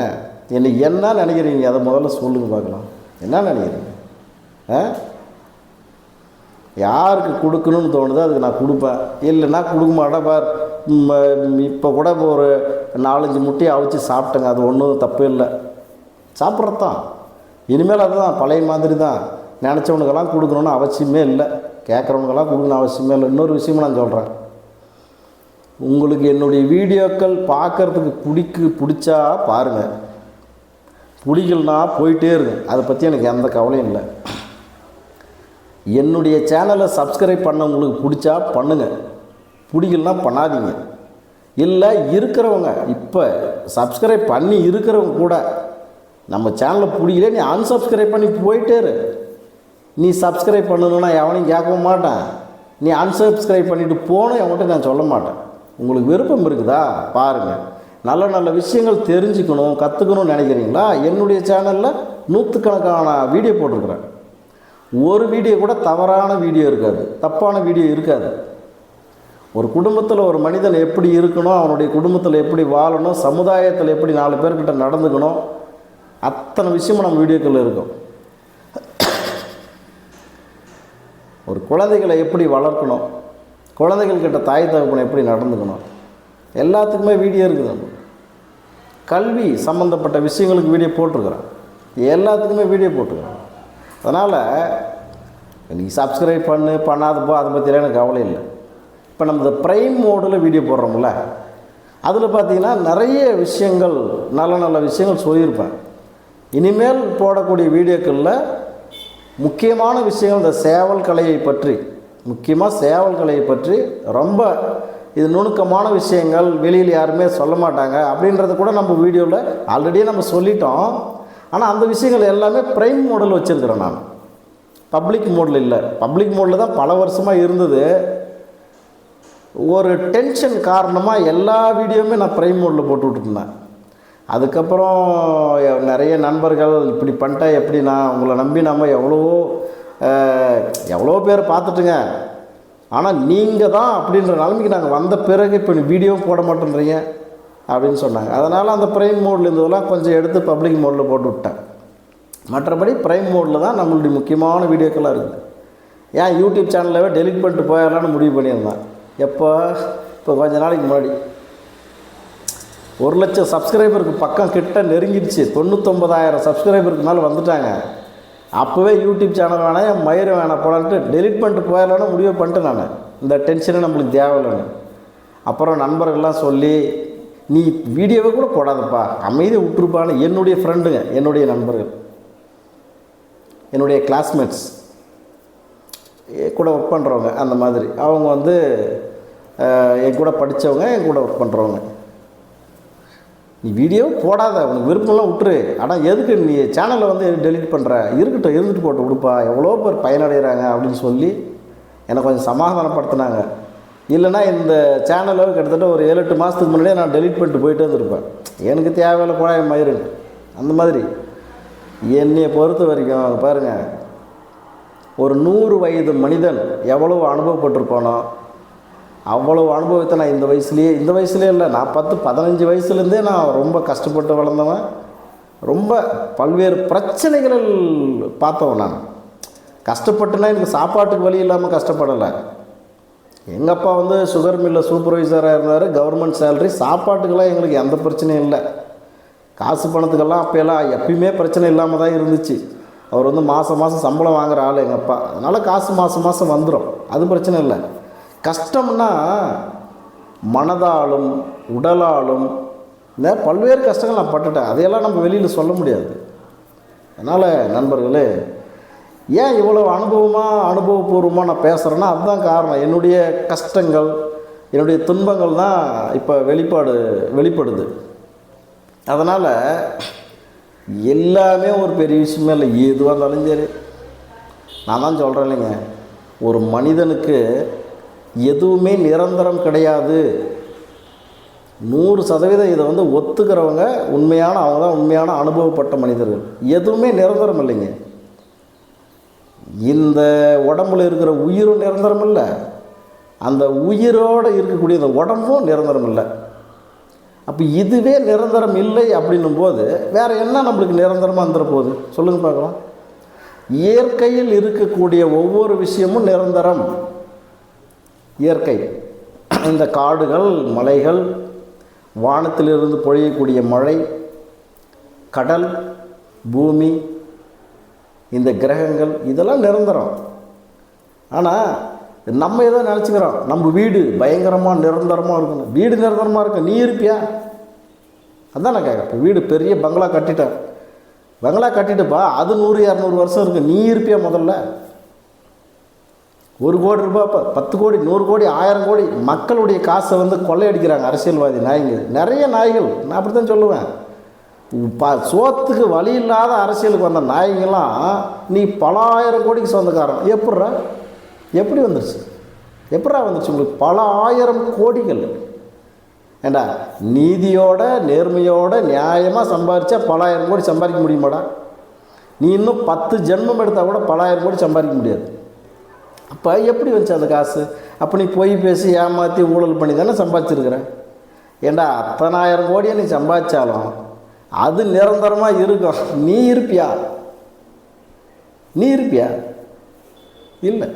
என்ன நினைக்கிறீங்க? அதை முதல்ல சொல்லுங்கள் பார்க்கலாம். என்ன நினைக்கிறீங்க? யாருக்கு கொடுக்கணும்னு தோணுதோ அதுக்கு நான் கொடுப்பேன், இல்லைன்னா கொடுக்க மாட்டேன். பார் இப்போ கூட ஒரு 4-5 முட்டையை அவிச்சு சாப்பிட்டேங்க, அது ஒன்றும் தப்பு இல்லை, சாப்பிட்றது தான். இனிமேல் அதுதான் பழைய மாதிரி தான். நினச்சவனுக்கெல்லாம் கொடுக்கணுன்னு அவசியமே இல்லை, கேட்குறவனுக்கெல்லாம் கொடுக்கணும் அவசியமே இல்லை. இன்னொரு விஷயமும் நான் சொல்கிறேன், உங்களுக்கு என்னுடைய வீடியோக்கள் பார்க்குறதுக்கு பிடிச்சா பாருங்கள், பிடிக்கலனா போயிட்டே இருங்க, அதை பற்றி எனக்கு எந்த கவலையும் இல்லை. என்னுடைய சேனலை சப்ஸ்கிரைப் பண்ண உங்களுக்கு பிடிச்சா பண்ணுங்கள், பிடிக்கலனா பண்ணாதீங்க. இல்லை இருக்கிறவங்க இப்போ சப்ஸ்கிரைப் பண்ணி இருக்கிறவங்க கூட நம்ம சேனலை பிடிக்கல நீ அன்சப்ஸ்கிரைப் பண்ணி போயிட்டே இரு. நீ சப்ஸ்கிரைப் பண்ணணுன்னா எவனையும் கேட்கவும் மாட்டேன், நீ அன்சப்ஸ்கிரைப் பண்ணிவிட்டு போகணும் எவன்கிட்ட நான் சொல்ல மாட்டேன். உங்களுக்கு விருப்பம் இருக்குதா பாருங்கள். நல்ல நல்ல விஷயங்கள் தெரிஞ்சுக்கணும் கற்றுக்கணும்னு நினைக்கிறீங்களா? என்னுடைய சேனலில் 100கணக்கான வீடியோ போட்டிருக்கிறேன். ஒரு வீடியோ கூட தவறான வீடியோ இருக்காது, தப்பான வீடியோ இருக்காது. ஒரு குடும்பத்தில் ஒரு மனிதன் எப்படி இருக்கணும், அவனுடைய குடும்பத்தில் எப்படி வாழணும், சமுதாயத்தில் எப்படி 4 பேர்கிட்ட நடந்துக்கணும், அத்தனை விஷயமும் நம்ம வீடியோக்கள் இருக்கும். ஒரு குழந்தைகளை எப்படி வளர்க்கணும், குழந்தைகள்கிட்ட தாய் தகப்பனை எப்படி நடந்துக்கணும், எல்லாத்துக்குமே வீடியோ இருக்குது. நம்ம கல்வி சம்மந்தப்பட்ட விஷயங்களுக்கு வீடியோ போட்டிருக்கிறேன், எல்லாத்துக்குமே வீடியோ போட்டிருக்கிறேன். அதனால் நீ சப்ஸ்கிரைப் பண்ணாதப்போ அதை பற்றிலாம் எனக்கு கவலை இல்லை. இப்போ நம்ம இந்த ப்ரைம் மோடில் வீடியோ போடுறோம்ல, அதில் பார்த்திங்கன்னா நிறைய விஷயங்கள் நல்ல நல்ல விஷயங்கள் சொல்லியிருப்பேன். இனிமேல் போடக்கூடிய வீடியோக்களில் முக்கியமான விஷயங்கள் இந்த சேவல் கலையை பற்றி, முக்கியமாக சேவல் கலையை பற்றி ரொம்ப இது நுணுக்கமான விஷயங்கள் வெளியில் யாருமே சொல்ல மாட்டாங்க அப்படின்றத கூட நம்ம வீடியோவில் ஆல்ரெடியே நம்ம சொல்லிட்டோம். ஆனால் அந்த விஷயங்கள் எல்லாமே ப்ரைம் மோடில் வச்சுருக்கிறேன் நான், பப்ளிக் மோடில் இல்லை. பப்ளிக் மோடில் தான் பல வருஷமாக இருந்தது. ஒரு டென்ஷன் காரணமாக எல்லா வீடியோவுமே நான் ப்ரைம் மோடில் போட்டு விட்டுருந்தேன். அதுக்கப்புறம் நிறைய நண்பர்கள் இப்படி பண்ணிட்டா எப்படி, நான் உங்களை நம்பி நம்ம எவ்வளோ பேர் பார்த்துட்டுங்க, ஆனால் நீங்கள் தான் அப்படின்ற நிலைமைக்கு நாங்கள் வந்த பிறகு இப்போ வீடியோவும் போட மாட்டேன்றீங்க அப்படின்னு சொன்னாங்க. அதனால் அந்த ப்ரைம் மோடில் இருந்ததெல்லாம் கொஞ்சம் எடுத்து பப்ளிக் மோடில் போட்டு விட்டேன். மற்றபடி ப்ரைம் மோடில் தான் நம்மளுடைய முக்கியமான வீடியோக்கெல்லாம் இருக்குது. ஏன் யூடியூப் சேனலவே டெலிட் பண்ணிட்டு போயிடலான்னு முடிவு பண்ணியிருந்தேன். எப்போ இப்போ கொஞ்ச நாளைக்கு முன்னாடி 1,00,000 சப்ஸ்கிரைபருக்கு பக்கம் கிட்ட நெருங்கிடுச்சு. 99,000 சப்ஸ்கிரைபருக்கு மேலே வந்துட்டாங்க. அப்போவே யூடியூப் சேனல் வேணாம், என் மயிறு வேணாம் போடான்ட்டு டெலிட் பண்ணிட்டு போயிடலான்னு முடிவு பண்ணிட்டு நான் இந்த டென்ஷனே நம்மளுக்கு தேவையில்லைன்னு. அப்புறம் நண்பர்கள்லாம் சொல்லி நீ வீடியோவை கூட போடாதப்பா, அமைதியை விட்டுருப்பான்னு என்னுடைய ஃப்ரெண்டுங்க, என்னுடைய நண்பர்கள், என்னுடைய கிளாஸ்மேட்ஸ் கூட ஒர்க் பண்ணுறவங்க, அந்த மாதிரி அவங்க வந்து என் கூட படித்தவங்க, என் கூட ஒர்க் பண்ணுறவங்க, நீ வீடியோ போடாத, உனக்கு விருப்பம்லாம் விட்டுரு, ஆனால் எதுக்கு நீ சேனலை வந்து டெலிட் பண்ணுற, இருக்கட்டும் இருந்துட்டு போட்டு விடுப்பா, எவ்வளோ பேர் பயனடைகிறாங்க அப்படின்னு சொல்லி என்னை கொஞ்சம் சமாதானப்படுத்தினாங்க. இல்லைனா இந்த சேனலை கிட்டத்தட்ட ஒரு 7-8 மாதத்துக்கு முன்னாடியே நான் டெலிட் பண்ணிட்டு போயிட்டே இருந்திருப்பேன். எனக்கு தேவையில்லை போட என் மயிறு. அந்த மாதிரி என்னையை பொறுத்த வரைக்கும் பாருங்கள், ஒரு 100 வயது மனிதன் எவ்வளோ அனுபவப்பட்டிருப்பானோ அவ்வளோ அனுபவத்தை நான் இந்த வயசுலேயே இல்லை, நான் 10-15 வயசுலேருந்தே நான் ரொம்ப கஷ்டப்பட்டு வளர்ந்தவன். ரொம்ப பல்வேறு பிரச்சனைகளில் பார்த்தவன். நான் கஷ்டப்பட்டுனா எனக்கு சாப்பாட்டுக்கு வழி இல்லாமல் கஷ்டப்படலை. எங்கள் அப்பா வந்து சுகர் மில்லில் சூப்பர்வைசராக இருந்தார், கவர்மெண்ட் சேலரி, சாப்பாட்டுக்கெல்லாம் எங்களுக்கு எந்த பிரச்சனையும் இல்லை. காசு பணத்துக்கெல்லாம் அப்போல்லாம் எப்பயுமே பிரச்சனை இல்லாமல் தான் இருந்துச்சு. அவர் வந்து மாதம் சம்பளம் வாங்குகிற ஆள் எங்கள் அப்பா, அதனால் காசு மாதம் வந்துடும், அது பிரச்சனை இல்லை. கஷ்டம்னா மனதாலும் உடலாலும் இந்த பல்வேறு கஷ்டங்கள் நான் பட்டுட்டேன், அதையெல்லாம் நம்ம வெளியில் சொல்ல முடியாது. அதனால் நண்பர்களே, ஏன் இவ்வளோ அனுபவபூர்வமாக நான் பேசுகிறேன்னா அதுதான் காரணம். என்னுடைய கஷ்டங்கள், என்னுடைய துன்பங்கள் தான் இப்போ வெளிப்படுது. அதனால் எல்லாமே ஒரு பெரிய விஷயமே இல்லை, எதுவாக இருந்தாலும் சரி. நான் தான் சொல்கிறேன் இல்லைங்க, ஒரு மனிதனுக்கு எதுவுமே நிரந்தரம் கிடையாது. 100% இதை வந்து ஒத்துக்கிறவங்க அவங்க தான் உண்மையான அனுபவப்பட்ட மனிதர்கள். எதுவுமே நிரந்தரம் இல்லைங்க. இந்த உடம்புல இருக்கிற உயிரும் நிரந்தரம் இல்லை, அந்த உயிரோடு இருக்கக்கூடிய இந்த உடம்பும் நிரந்தரம் இல்லை. அப்போ இதுவே நிரந்தரம் இல்லை அப்படின்னும் போது வேறு என்ன நம்மளுக்கு நிரந்தரமாக வந்துட போகுது சொல்லுங்கள் பார்க்கலாம். இயற்கையில் இருக்கக்கூடிய ஒவ்வொரு விஷயமும் நிரந்தரம். இயற்கை, இந்த காடுகள், மலைகள், வானத்திலிருந்து பொழியக்கூடிய மழை, கடல், பூமி, இந்த கிரகங்கள், இதெல்லாம் நிரந்தரம். ஆனால் நம்ம ஏதோ நினச்சிக்கிறோம், நம்ம வீடு பயங்கரமாக நிரந்தரமாக இருக்கணும். வீடு நிரந்தரமாக இருக்கும், நீ இருப்பியா? அதான் நான் கேட்குறேன். இப்போ வீடு பெரிய பங்களா கட்டிட்டுப்பா, அது 100-200 வருஷம் இருக்குது, நீ இருப்பியா? முதல்ல 1 கோடி ரூபாய், 10 கோடி, 100 கோடி, 1000 கோடி மக்களுடைய காசை வந்து கொள்ளையடிக்கிறாங்க அரசியல்வாதி நாய்ங்க, நிறைய நாய்கள். நான் அப்படி தான் சொல்லுவேன். சோத்துக்கு வழி இல்லாத அரசியலுக்கு வந்த நாய்ங்கெல்லாம் நீ பல 1000 கோடிக்கு சொந்தக்காரன். எப்படி வந்துருச்சு உங்களுக்கு பல 1000 கோடிகள்? ஏண்டா, நீதியோட நேர்மையோட நியாயமாக சம்பாதிச்சா பல 1000 கோடி சம்பாதிக்க முடியுமாடா? நீ இன்னும் 10 ஜென்மம் எடுத்தால் கூட பல 1000 கோடி சம்பாதிக்க முடியாது. அப்போ எப்படி வந்துச்சு அந்த காசு? அப்போ நீ போய் பேசி ஏமாற்றி ஊழல் பண்ணி தானே சம்பாதிச்சிருக்கிற. ஏண்டா, அத்தனை 1000 கோடியை நீ சம்பாதிச்சாலும் அது நிரந்தரமாக இருக்கும். நீ இருப்பியா? இல்லை.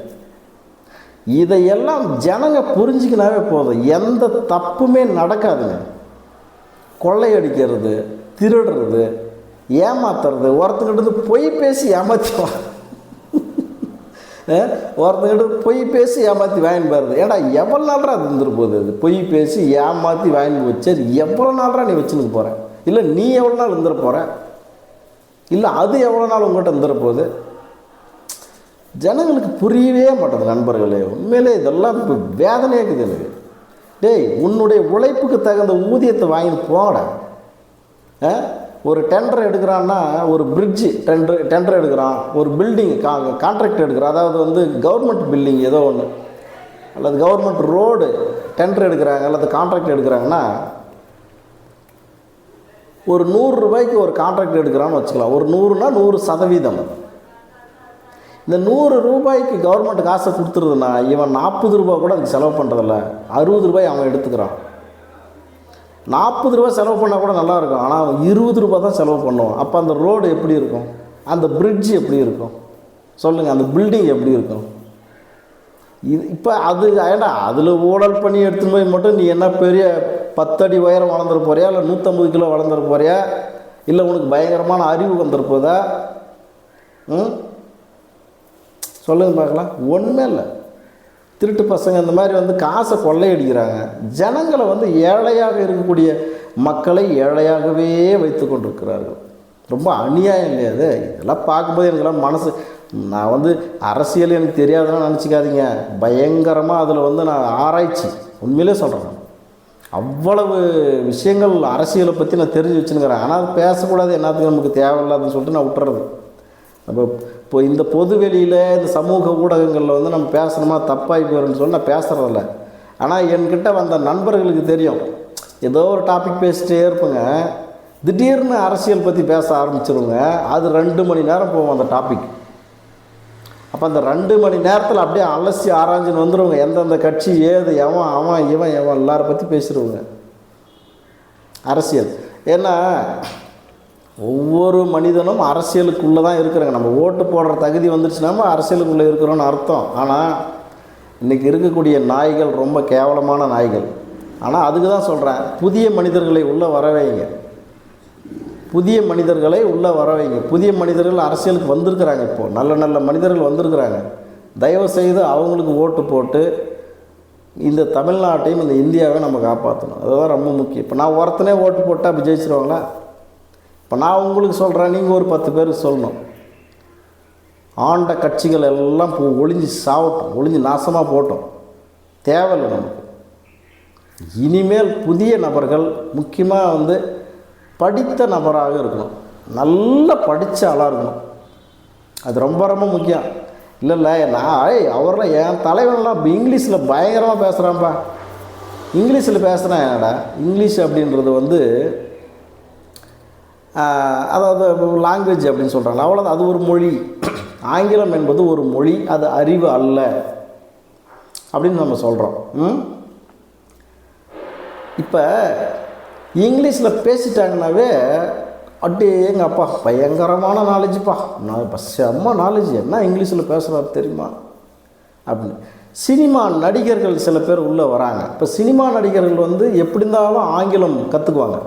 இதையெல்லாம் ஜனங்க புரிஞ்சுக்கினாவே போதும், எந்த தப்புமே நடக்காதுங்க. கொள்ளையடிக்கிறது, திருடுறது, ஏமாத்துறது, ஒருத்தங்கிட்ட பொய் பேசி ஏமாற்றுவான், ஒருத்தங்கிட்ட பொய் பேசி ஏமாற்றி வாங்கிட்டு போகிறது. ஏன்னா எவ்வளோ நாள்ரா அது இருந்துட்டு போகுது? அது பொய் பேசி ஏமாற்றி வாங்கி வச்சு அது எவ்வளோ நாள்ரா நீ வச்சுன்னு போகிற? இல்லை நீ எவ்வளோ நாள் இருந்துட போகிற? இல்லை அது எவ்வளோ நாள் உங்கள்கிட்ட இருந்துட போகுது? ஜனங்களுக்கு புரியவே மாட்டேது நண்பர்களே. உண்மையிலே இதெல்லாம் இப்போ வேதனையாக இருக்குது எனக்கு. டேய், உன்னுடைய உழைப்புக்கு தகுந்த ஊதியத்தை வாங்கிட்டு போட. ஒரு டெண்டர் எடுக்கிறான்னா, ஒரு பிரிட்ஜு டெண்டர் எடுக்கிறான், ஒரு பில்டிங் கான்ட்ராக்ட் எடுக்கிறான், அதாவது வந்து கவர்மெண்ட் பில்டிங் ஏதோ ஒன்று, அல்லது கவர்மெண்ட் ரோடு டெண்டர் எடுக்கிறாங்க அல்லது கான்ட்ராக்ட் எடுக்கிறாங்கன்னா, ஒரு 100 ரூபாய்க்கு ஒரு கான்ட்ராக்ட் எடுக்கிறான்னு வச்சுக்கலாம். ஒரு 100னா 100%. இந்த 100 ரூபாய்க்கு கவர்மெண்ட் காசை கொடுத்துருதுன்னா இவன் 40 ரூபா கூட அதுக்கு செலவு பண்ணுறதில்ல, 60 ரூபாய் அவன் எடுத்துக்கிறான். 40 ரூபா செலவு பண்ணால் கூட நல்லாயிருக்கும், ஆனால் அவன் 20 ரூபா தான் செலவு பண்ணுவான். அப்போ அந்த ரோடு எப்படி இருக்கும்? அந்த பிரிட்ஜு எப்படி இருக்கும்? சொல்லுங்கள், அந்த பில்டிங் எப்படி இருக்கும்? இது இப்போ அது ஏன்னா அதில் ஊழல் பண்ணி எடுத்துன்னு போய் மட்டும் நீ என்ன பெரிய 10 அடி உயரம் வளர்ந்துட போறியா, இல்லை 150 கிலோ வளர்ந்துட போறியா, இல்லை உனக்கு பயங்கரமான அறிவு வந்துட போதா? சொல்லுங்க பார்க்கலாம். ஒன்றுமே இல்லை. திருட்டு பசங்க இந்த மாதிரி வந்து காசை கொள்ளையடிக்கிறாங்க. ஜனங்களை வந்து ஏழையாக இருக்கக்கூடிய மக்களை ஏழையாகவே வைத்து கொண்டிருக்கிறார்கள். ரொம்ப அநியாயம் இல்லையா அது? இதெல்லாம் பார்க்கும்போது எனக்கெல்லாம் மனசு, நான் வந்து அரசியல் எனக்கு தெரியாதுன்னு நினச்சிக்காதீங்க. பயங்கரமாக அதில் வந்து நான் ஆராய்ச்சி உண்மையிலே சொல்கிறேன். அவ்வளவு விஷயங்கள் அரசியலை பற்றி நான் தெரிஞ்சு வச்சுன்னுக்கிறேன். ஆனால் அது பேசக்கூடாது, என்னத்துக்கு நமக்கு தேவையில்லாதுன்னு சொல்லிட்டு நான் விட்டுறது. நம்ம இப்போ இந்த பொது வெளியில் இந்த சமூக ஊடகங்களில் வந்து நம்ம பேசணுமா தப்பாகி போயிடும்னு சொல்லி நான் பேசுகிறதில்ல. ஆனால் என்கிட்ட வந்த நண்பர்களுக்கு தெரியும், ஏதோ ஒரு டாபிக் பேசிட்டே இருப்பேங்க, திடீர்னு அரசியல் பற்றி பேச ஆரம்பிச்சிருங்க. அது 2 மணி நேரம் போகும் அந்த டாபிக். அப்போ அந்த 2 மணி நேரத்தில் அப்படியே அலசி ஆராய்ஞ்சுன்னு வந்துடுவோங்க. எந்தெந்த கட்சி ஏது, எவன் அவன் இவன் எவன் எல்லாரை பற்றி பேசிடுவோங்க அரசியல். ஏன்னா ஒவ்வொரு மனிதனும் அரசியலுக்குள்ளே தான் இருக்கிறாங்க. நம்ம ஓட்டு போடுற தகுதி வந்துடுச்சுன்னா அரசியலுக்குள்ளே இருக்கிறோன்னு அர்த்தம். ஆனால் இன்றைக்கி இருக்கக்கூடிய நாய்கள் ரொம்ப கேவலமான நாய்கள். ஆனால் அதுக்கு தான் சொல்கிறேன், புதிய மனிதர்களை உள்ளே வரவைங்க, புதிய மனிதர்களை உள்ளே வரவைங்க. புதிய மனிதர்கள் அரசியலுக்கு வந்திருக்கிறாங்க. இப்போது நல்ல நல்ல மனிதர்கள் வந்திருக்கிறாங்க. தயவுசெய்து அவங்களுக்கு ஓட்டு போட்டு இந்த தமிழ்நாட்டையும் இந்த இந்தியாவை நம்ம காப்பாற்றணும். அதுதான் ரொம்ப முக்கியம். இப்போ நான் ஒருத்தனே ஓட்டு போட்டால் அப்படி ஜெயிச்சிருவாங்களா? இப்போ நான் உங்களுக்கு சொல்கிறேன், நீங்கள் ஒரு 10 பேருக்கு சொல்லணும். ஆண்ட கட்சிகள் எல்லாம் ஒளிஞ்சு சாவட்டும், ஒளிஞ்சு நாசமாக போட்டோம், தேவையில்லை நமக்கு. இனிமேல் புதிய நபர்கள் முக்கியமாக வந்து படித்த நபராக இருக்கணும், நல்லா படித்த ஆளாக இருக்கணும். அது ரொம்ப ரொம்ப முக்கியம். இல்லை நான் அவரெல்லாம் என் தலைவன்லாம் இங்கிலீஷில் பயங்கரமாக பேசுகிறான்ப்பா, இங்கிலீஷில் பேசுகிறேன். என்னடா இங்கிலீஷ் அப்படின்றது வந்து அதாவது லாங்குவேஜ் அப்படின்னு சொல்கிறாங்க, அவ்வளோதான். அது ஒரு மொழி. ஆங்கிலம் என்பது ஒரு மொழி, அது அறிவு அல்ல அப்படின்னு நம்ம சொல்கிறோம். இப்போ இங்கிலீஷில் பேசிட்டாங்கன்னாவே அப்படியே எங்கள் அப்பா பயங்கரமான நாலேஜுப்பா, நான் இப்போ செம்ம நாலேஜ், என்ன இங்கிலீஷில் பேசுகிறாரு தெரியுமா அப்படின்னு. சினிமா நடிகர்கள் சில பேர் உள்ளே வராங்க. இப்போ சினிமா நடிகர்கள் வந்து எப்படி இருந்தாலும் ஆங்கிலம் கற்றுக்குவாங்க,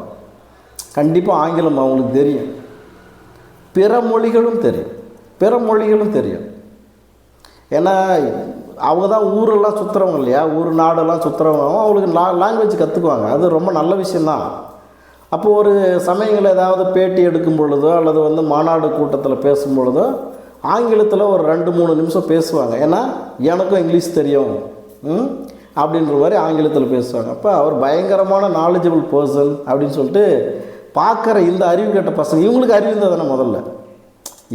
கண்டிப்பாக ஆங்கிலம் அவங்களுக்கு தெரியும், பிற மொழிகளும் தெரியும். ஏன்னா அவங்க தான் ஊரெல்லாம் சுற்றுறவங்க இல்லையா, ஊர் நாடெல்லாம் சுற்றுறவங்க, அவங்களுக்கு லாங்குவேஜ் கற்றுக்குவாங்க. அது ரொம்ப நல்ல விஷயந்தான். அப்போது ஒரு சமயங்கள் ஏதாவது பேட்டி எடுக்கும் பொழுதோ அல்லது வந்து மாநாடு கூட்டத்தில் பேசும் பொழுதோ ஆங்கிலத்தில் ஒரு 2-3 நிமிஷம் பேசுவாங்க. ஏன்னா எனக்கும் இங்கிலீஷ் தெரியும் அப்படின்ற மாதிரி ஆங்கிலத்தில் பேசுவாங்க. அப்போ அவர் பயங்கரமான நாலேஜபிள் பர்சன் அப்படின்னு சொல்லிட்டு பார்க்குற இந்த அறிவு கேட்ட பசங்க, இவங்களுக்கு அறிவு இருந்தால் தானே முதல்ல,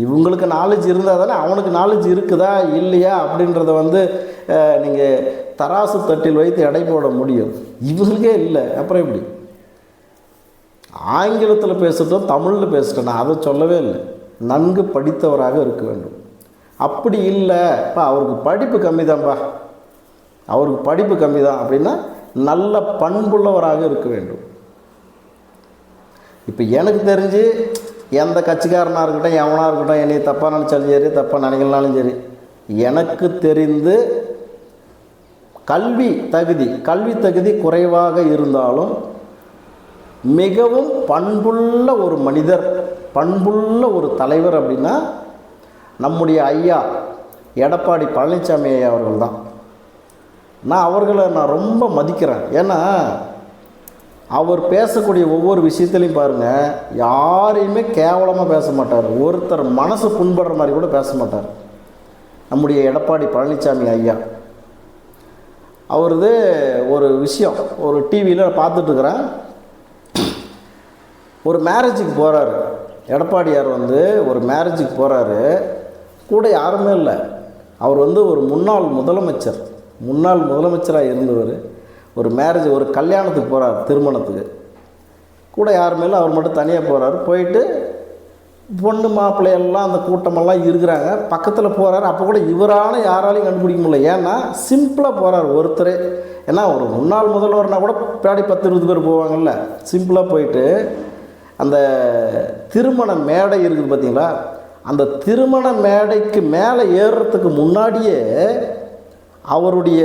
இவங்களுக்கு நாலேஜ் இருந்தால் தானே அவனுக்கு நாலேஜ் இருக்குதா இல்லையா அப்படின்றத வந்து நீங்கள் தராசு தட்டில் வைத்து எடை போட முடியும். இவங்களுக்கே இல்லை, அப்புறம் எப்படி? ஆங்கிலத்தில் பேசட்டும் தமிழில் பேசட்டும், நான் அதை சொல்லவே இல்லை. நன்கு படித்தவராக இருக்க வேண்டும். அப்படி இல்லை, இப்போ அவருக்கு படிப்பு கம்மி தான்ப்பா, அவருக்கு படிப்பு கம்மி தான் அப்படின்னா நல்ல பண்புள்ளவராக இருக்க வேண்டும். இப்போ எனக்கு தெரிஞ்சு எந்த கட்சிக்காரனாக இருக்கட்டும், எவனாக இருக்கட்டும், என்னை தப்பாக நினச்சாலும் சரி தப்பாக நினைக்கலனாலும் சரி, எனக்கு தெரிந்து கல்வி தகுதி குறைவாக இருந்தாலும் மிகவும் பண்புள்ள ஒரு மனிதர், பண்புள்ள ஒரு தலைவர் அப்படின்னா நம்முடைய ஐயா எடப்பாடி பழனிசாமி ஐயா அவர்கள் தான். அவர்களை நான் ரொம்ப மதிக்கிறேன். ஏன்னா அவர் பேசக்கூடிய ஒவ்வொரு விஷயத்துலையும் பாருங்கள், யாரையுமே கேவலமாக பேச மாட்டார், ஒருத்தர் மனசு புண்படுற மாதிரி கூட பேச மாட்டார். நம்முடைய எடப்பாடி பழனிசாமி ஐயா அவரது ஒரு விஷயம் ஒரு டிவியில் பார்த்துட்ருக்குறேன். ஒரு மேரேஜுக்கு போகிறாரு எடப்பாடியார், வந்து ஒரு மேரேஜுக்கு போகிறாரு, கூட யாருமே இல்லை. அவர் வந்து ஒரு முன்னாள் முதலமைச்சராக இருந்தவர். ஒரு மேரேஜ், ஒரு கல்யாணத்துக்கு போகிறார், திருமணத்துக்கு, கூட யாருமே இல்லை, அவர் மட்டும் தனியாக போகிறாரு. போயிட்டு பொண்ணு மாப்பிள்ளையெல்லாம் அந்த கூட்டமெல்லாம் இருக்கிறாங்க, பக்கத்தில் போகிறாரு. அப்போ கூட இவரான யாராலையும் கண்டுபிடிக்க முடியல. ஏன்னா சிம்பிளாக போகிறார் ஒருத்தரே. ஏன்னா ஒரு முன்னாள் முதல்வர்னால் கூட பின்னாடி 10-20 பேர் போவாங்கல்ல. சிம்பிளாக போயிட்டு அந்த திருமண மேடை இருக்குது பார்த்தீங்களா, அந்த திருமண மேடைக்கு மேலே ஏறுறதுக்கு முன்னாடியே அவருடைய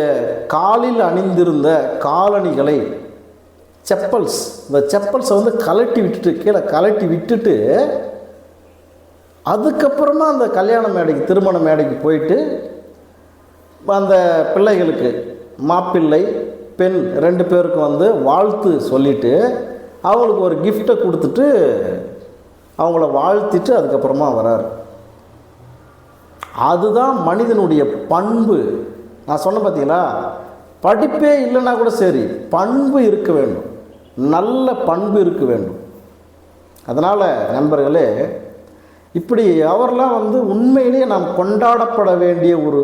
காலில் அணிந்திருந்த காலணிகளை, செப்பல்ஸ், இந்த செப்பல்ஸை வந்து கழட்டி விட்டுட்டு, கீழே கழட்டி விட்டுட்டு அதுக்கப்புறமா அந்த கல்யாண மேடைக்கு, திருமண மேடைக்கு போயிட்டு அந்த பிள்ளைகளுக்கு, மாப்பிள்ளை பெண் 2 பேருக்கும் வந்து வாழ்த்து சொல்லிவிட்டு அவங்களுக்கு ஒரு கிஃப்டை கொடுத்துட்டு அவங்கள வாழ்த்திட்டு அதுக்கப்புறமா வரார். அதுதான் மனிதனுடைய பண்பு. நான் சொன்னேன் பார்த்தீங்களா, படிப்பே இல்லைன்னா கூட சரி, பண்பு இருக்க வேண்டும், நல்ல பண்பு இருக்க வேண்டும். அதனால் நண்பர்களே, இப்படி அவரெல்லாம் வந்து உண்மையிலேயே நாம் கொண்டாடப்பட வேண்டிய ஒரு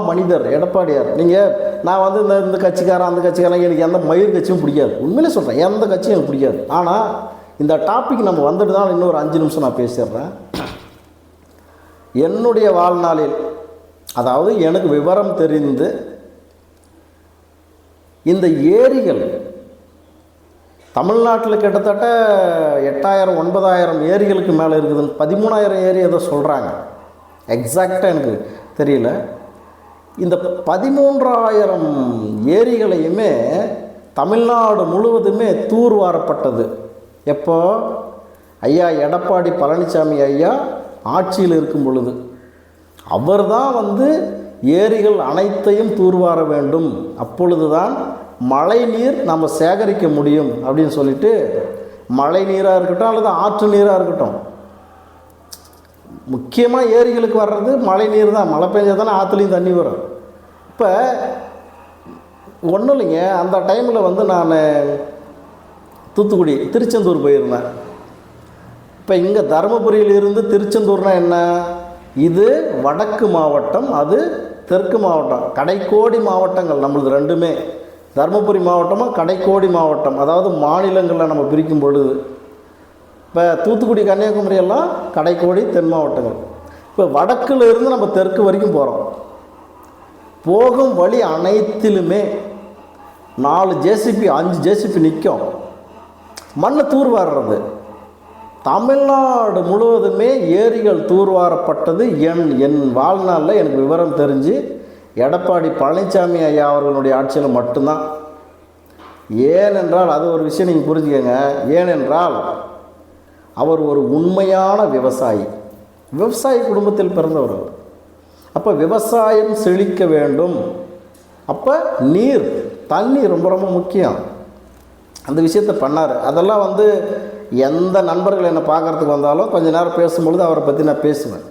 மனிதர் எடப்பாடியார். நீங்கள் நான் வந்து இந்த கட்சிக்காரன் அந்த கட்சிக்காரன் எனக்கு எந்த மயிர் கட்சியும் பிடிக்காது, உண்மையிலே சொல்கிறேன், எந்த கட்சியும் எனக்கு பிடிக்காது. ஆனால் இந்த டாபிக் நம்ம வந்துட்டு தான் இன்னொரு 5 நிமிஷம் நான் பேசிடுறேன். என்னுடைய வாழ்நாளில், அதாவது எனக்கு விவரம் தெரிந்து இந்த ஏரிகள் தமிழ்நாட்டில் கிட்டத்தட்ட 8000 9000 ஏரிகளுக்கு மேலே இருக்குதுன்னு, 13000 ஏரி ஏதோ சொல்கிறாங்க, எக்ஸாக்டாக எனக்கு தெரியல. இந்த 13000 ஏரிகளையுமே தமிழ்நாடு முழுவதுமே தூர்வாரப்பட்டது. எப்போ? ஐயா எடப்பாடி பழனிசாமி ஐயா ஆட்சியில் இருக்கும் பொழுது அவர் தான் வந்து ஏரிகள் அனைத்தையும் தூர்வார வேண்டும், அப்பொழுது தான் மழை நீர் நம்ம சேகரிக்க முடியும் அப்படின்னு சொல்லிட்டு, மழை நீராக இருக்கட்டும் அல்லது ஆற்று நீராக இருக்கட்டும், முக்கியமாக ஏரிகளுக்கு வர்றது மழை நீர் தான். மழை பெஞ்சால் தானே ஆற்றுலையும் தண்ணி வரும். இப்போ ஒன்றும் இல்லைங்க, அந்த டைமில் வந்து நான் தூத்துக்குடி திருச்செந்தூர் போயிருந்தேன். இப்போ இங்கே தருமபுரியிலிருந்து திருச்செந்தூர்னா என்ன? இது வடக்கு மாவட்டம், அது தெற்கு மாவட்டம், கடைக்கோடி மாவட்டங்கள் நம்மளது ரெண்டுமே. தருமபுரி மாவட்டமாக கடைக்கோடி மாவட்டம், அதாவது மாநிலங்களில் நம்ம பிரிக்கும் பொழுது. இப்போ தூத்துக்குடி கன்னியாகுமரி எல்லாம் கடைக்கோடி தென் மாவட்டங்கள். இப்போ வடக்கில் இருந்து நம்ம தெற்கு வரைக்கும் போகிறோம். போகும் வழி அனைத்திலுமே 4 ஜேசிபி 5 ஜேசிபி நிற்கும், மண்ணை தூர்வாடுறது. தமிழ்நாடு முழுவதுமே ஏரிகள் தூர்வாரப்பட்டது என் வாழ்நாளில் எனக்கு விவரம் தெரிஞ்சு எடப்பாடி பழனிசாமி ஐயா அவர்களுடைய ஆட்சியில் மட்டும்தான். ஏனென்றால், அது ஒரு விஷயம் நீங்கள் புரிஞ்சுக்கங்க, ஏனென்றால் அவர் ஒரு உண்மையான விவசாயி, விவசாய குடும்பத்தில் பிறந்தவர். அப்போ விவசாயம் செழிக்க வேண்டும், அப்போ தண்ணி ரொம்ப ரொம்ப முக்கியம். அந்த விஷயத்தை பண்ணார். அதெல்லாம் வந்து எந்த நண்பர்கள் என்னை பார்க்குறதுக்கு வந்தாலும் கொஞ்ச நேரம் பேசும்பொழுது அவரை பற்றி நான் பேசுவேன்.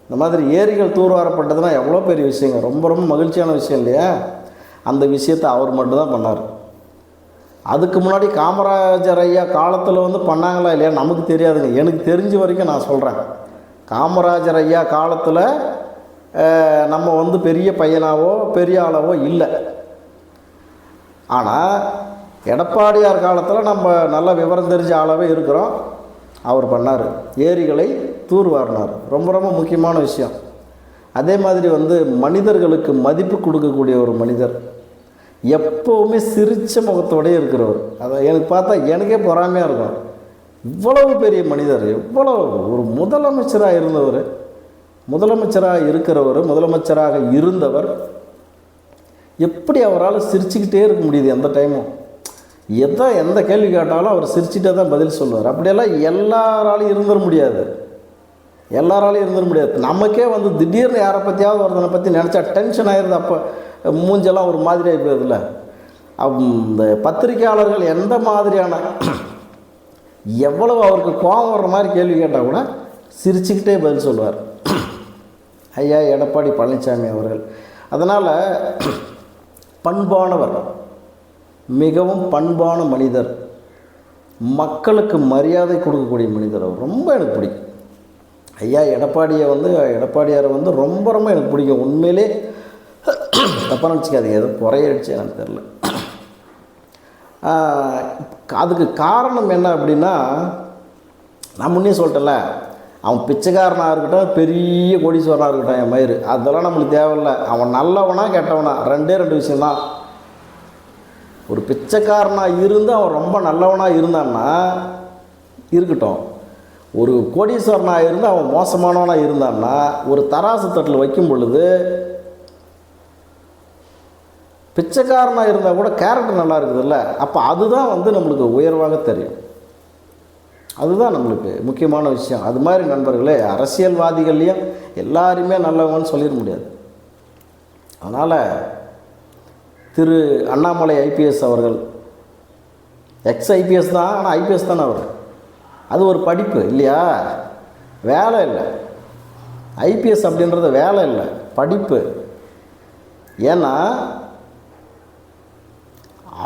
இந்த மாதிரி ஏரிகள் தூர்வாரப்பட்டதுன்னா எவ்வளோ பெரிய விஷயங்க, ரொம்ப ரொம்ப மகிழ்ச்சியான விஷயம் இல்லையா? அந்த விஷயத்தை அவர் மட்டும்தான் பண்ணார். அதுக்கு முன்னாடி காமராஜர் ஐயா காலத்தில் வந்து பண்ணாங்களா இல்லையா நமக்கு தெரியாதுங்க. எனக்கு தெரிஞ்ச வரைக்கும் நான் சொல்கிறேன், காமராஜர் ஐயா காலத்தில் நம்ம வந்து பெரிய பையனாவோ பெரிய ஆளாவோ இல்லை. ஆனால் எடப்பாடியார் காலத்தில் நம்ம நல்ல விவரம் தெரிஞ்ச ஆளாகவே இருக்கிறோம். அவர் பண்ணார், ஏரிகளை தூர்வாரினார், ரொம்ப ரொம்ப முக்கியமான விஷயம். அதே மாதிரி வந்து மனிதர்களுக்கு மதிப்பு கொடுக்கக்கூடிய ஒரு மனிதர், எப்போவுமே சிரித்த முகத்தோடய இருக்கிறவர். அதை எனக்கு பார்த்தா எனக்கே பொறாமையாக இருக்கும். இவ்வளவு பெரிய மனிதர், இவ்வளவு ஒரு முதலமைச்சராக இருந்தவர், முதலமைச்சராக இருந்தவர் எப்படி அவரால் சிரிச்சுக்கிட்டே இருக்க முடியுது? எந்த டைமும் எந்த கேள்வி கேட்டாலும் அவர் சிரிச்சுட்டே தான் பதில் சொல்லுவார். அப்படியெல்லாம் எல்லாராலையும் இருந்துட முடியாது. நமக்கே வந்து திடீர்னு யாரை பற்றியாவது ஒருத்தனை பற்றி நினச்சா டென்ஷன் ஆகிடுது. அப்போ மூஞ்செல்லாம் ஒரு மாதிரி ஆகி போயிருதுல. இந்த பத்திரிகையாளர்கள் எந்த மாதிரியான எவ்வளவு அவருக்கு கோபம் வர்ற மாதிரி கேள்வி கேட்டால் கூட சிரிச்சுக்கிட்டே பதில் சொல்லுவார் ஐயா எடப்பாடி பழனிசாமி அவர்கள். அதனால் பண்பானவர், மிகவும் பண்பான மனிதர், மக்களுக்கு மரியாதை கொடுக்கக்கூடிய மனிதர். அவர் ரொம்ப எனக்கு பிடிக்கும். ஐயா எடப்பாடியாரை வந்து ரொம்ப ரொம்ப எனக்கு பிடிக்கும். உண்மையிலே தப்பாக நினச்சிக்காதீங்க, எதோ குறையடிச்சு எனக்கு தெரில. அதுக்கு காரணம் என்ன அப்படின்னா, நான் முன்னே சொல்லிட்டேன்ல, அவன் பிச்சைக்காரனாக இருக்கட்டும் பெரிய கோடீஸ்வரனாக இருக்கட்டும், என் மயிறு அதெல்லாம் நம்மளுக்கு தேவையில்லை. அவன் நல்லவனா கெட்டவனா ரெண்டு விஷயந்தான். ஒரு பிச்சைக்காரனாக இருந்து அவன் ரொம்ப நல்லவனாக இருந்தான்னா இருக்கட்டும், ஒரு கோடீஸ்வரனாக இருந்து அவன் மோசமானவனாக இருந்தான்னா ஒரு தராசு தட்டில் வைக்கும் பொழுது பிச்சைக்காரனாக இருந்தால் கூட கேரக்டர் நல்லா இருக்குதுல்ல, அப்போ அதுதான் வந்து நம்மளுக்கு உயர்வாக தெரியும். அதுதான் நம்மளுக்கு முக்கியமான விஷயம். அது மாதிரி நண்பர்களே, அரசியல்வாதிகள்லேயும் எல்லாருமே நல்லவங்கன்னு சொல்லிட முடியாது. அதனால் திரு அண்ணாமலை ஐபிஎஸ் அவர்கள் எக்ஸ் ஐபிஎஸ் தான், ஆனால் ஐபிஎஸ் தானே அவர். அது ஒரு படிப்பு இல்லையா, வேலை இல்லை. ஐபிஎஸ் அப்படின்றது வேலை இல்லை, படிப்பு. ஏன்னா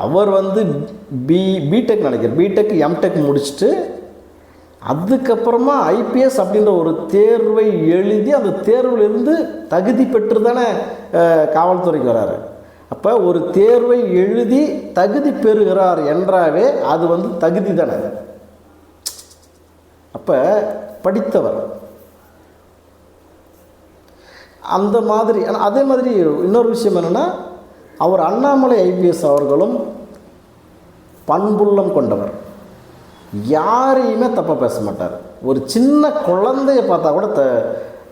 அவர் வந்து பிடெக் நினைக்கிறார், பிடெக் எம்டெக் முடிச்சுட்டு அதுக்கப்புறமா ஐபிஎஸ் அப்படின்ற ஒரு தேர்வை எழுதி அந்த தேர்விலிருந்து தகுதி பெற்று தானே காவல்துறைக்கு வராரு. அப்போ ஒரு தேர்வை எழுதி தகுதி பெறுகிறார் என்றாவே அது வந்து தகுதி தானே. அப்போ படித்தவர் அந்த மாதிரி. அதே மாதிரி இன்னொரு விஷயம் என்னென்னா, அவர் அண்ணாமலை ஐபிஎஸ் அவர்களும் பண்புள்ளம் கொண்டவர். யாரையுமே தப்பாக பேச மாட்டார். ஒரு சின்ன குழந்தைய பார்த்தா கூட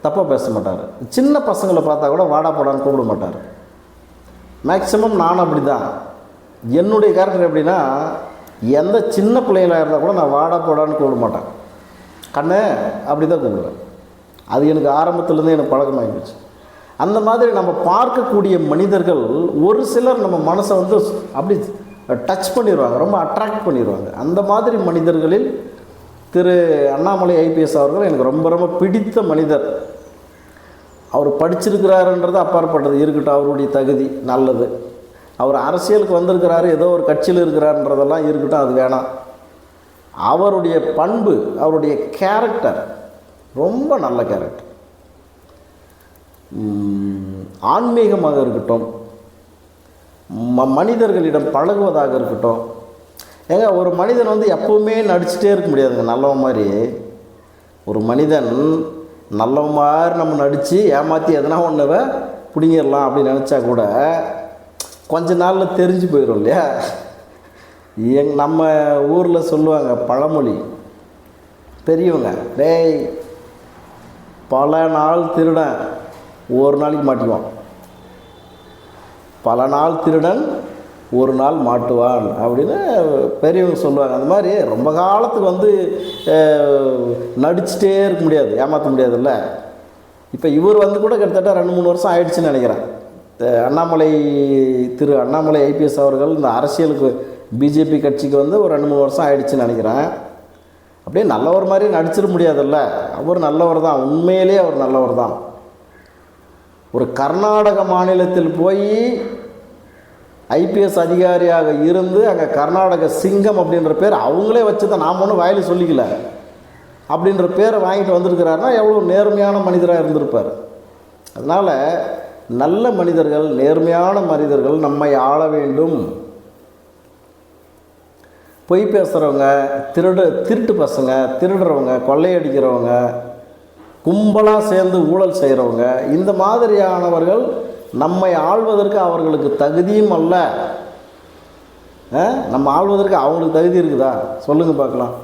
தப்பாக பேச மாட்டார். சின்ன பசங்களை பார்த்தா கூட வாடா போடான்னு கூப்பிட மாட்டார். மேக்சிமம் நான் அப்படி தான். என்னுடைய கேரக்டர் எப்படின்னா, எந்த சின்ன பிள்ளைகளாக இருந்தால் கூட நான் வாடா போடான்னு கூப்பிட மாட்டேன். கண்ணு அப்படி தான் கூப்பிடுவேன். அது எனக்கு ஆரம்பத்துலேருந்தே எனக்கு பழக்கமாகிடுச்சு. அந்த மாதிரி நம்ம பார்க்கக்கூடிய மனிதர்கள் ஒரு சிலர் நம்ம மனசை வந்து அப்படி டச் பண்ணிடுவாங்க, ரொம்ப அட்ராக்ட் பண்ணிடுவாங்க. அந்த மாதிரி மனிதர்களில் திரு அண்ணாமலை ஐபிஎஸ் அவர்கள் எனக்கு ரொம்ப ரொம்ப பிடித்த மனிதர். அவர் படிச்சிருக்கிறாருன்றது அப்பாற்பட்டது இருக்கட்டும், அவருடைய தகுதி நல்லது. அவர் அரசியலுக்கு வந்திருக்கிறாரு, ஏதோ ஒரு கட்சியில் இருக்கிறாருன்றதெல்லாம் இருக்கட்டும், அது வேணாம். அவருடைய பண்பு, அவருடைய கேரக்டர் ரொம்ப நல்ல கேரக்டர். ஆன்மீகமாக இருக்கட்டும், மனிதர்களிடம் பழகுவதாக இருக்கட்டும். ஏங்க ஒரு மனிதன் வந்து எப்பவுமே நடிச்சுட்டே இருக்க முடியாதுங்க நல்லவன் மாதிரி. ஒரு மனிதன் நல்லவன் மாதிரி நம்ம நடித்து ஏமாற்றி எதனா ஒன்றுவை பிடிங்கிடலாம் அப்படின்னு நினச்சா கூட கொஞ்ச நாளில் தெரிஞ்சு போயிடும் இல்லையா. நம்ம ஊரில் சொல்லுவாங்க பழமொழி, பெரியவங்க, டேய் பல நாள் திருடன் ஒரு நாளைக்கு மாட்டுவான், பல நாள் திருடன் ஒரு நாள் மாட்டுவான் அப்படின்னு பெரியவங்க சொல்லுவாங்க. அந்த மாதிரி ரொம்ப காலத்துக்கு வந்து நடிச்சுட்டே இருக்க முடியாது, ஏமாற்ற முடியாதுல்ல. இப்போ இவர் வந்து கூட கிட்டத்தட்ட 2-3 வருஷம் ஆயிடுச்சுன்னு நினைக்கிறேன். திரு அண்ணாமலை ஐபிஎஸ் அவர்கள் இந்த அரசியலுக்கு பிஜேபி கட்சிக்கு வந்து ஒரு 2-3 வருஷம் ஆயிடுச்சுன்னு நினைக்கிறேன். அப்படியே நல்லவர் மாதிரி நடிச்சிட முடியாதுல்ல. அவர் நல்லவர் தான், உண்மையிலே அவர் நல்லவர் தான். ஒரு கர்நாடக மாநிலத்தில் போய் ஐபிஎஸ் அதிகாரியாக இருந்து அங்கே கர்நாடக சிங்கம் அப்படின்ற பேர் அவங்களே வச்சு தான், நாம் ஒன்றும் வாயில் சொல்லிக்கல, அப்படின்ற பேரை வாங்கிட்டு வந்திருக்கிறாருன்னா எவ்வளோ நேர்மையான மனிதராக இருந்திருப்பார். அதனால் நல்ல மனிதர்கள், நேர்மையான மனிதர்கள் நம்மை ஆள வேண்டும். பொய் பேசுகிறவங்க, திருட்டு பசங்க, திருடுறவங்க, கொள்ளையடிக்கிறவங்க, கும்பலாக சேர்ந்து ஊழல் செய்கிறவங்க, இந்த மாதிரியானவர்கள் நம்மை ஆள்வதற்கு அவர்களுக்கு தகுதியும் அல்ல. நம்ம ஆள்வதற்கு அவங்களுக்கு தகுதி இருக்குதா சொல்லுங்கள் பார்க்கலாம்.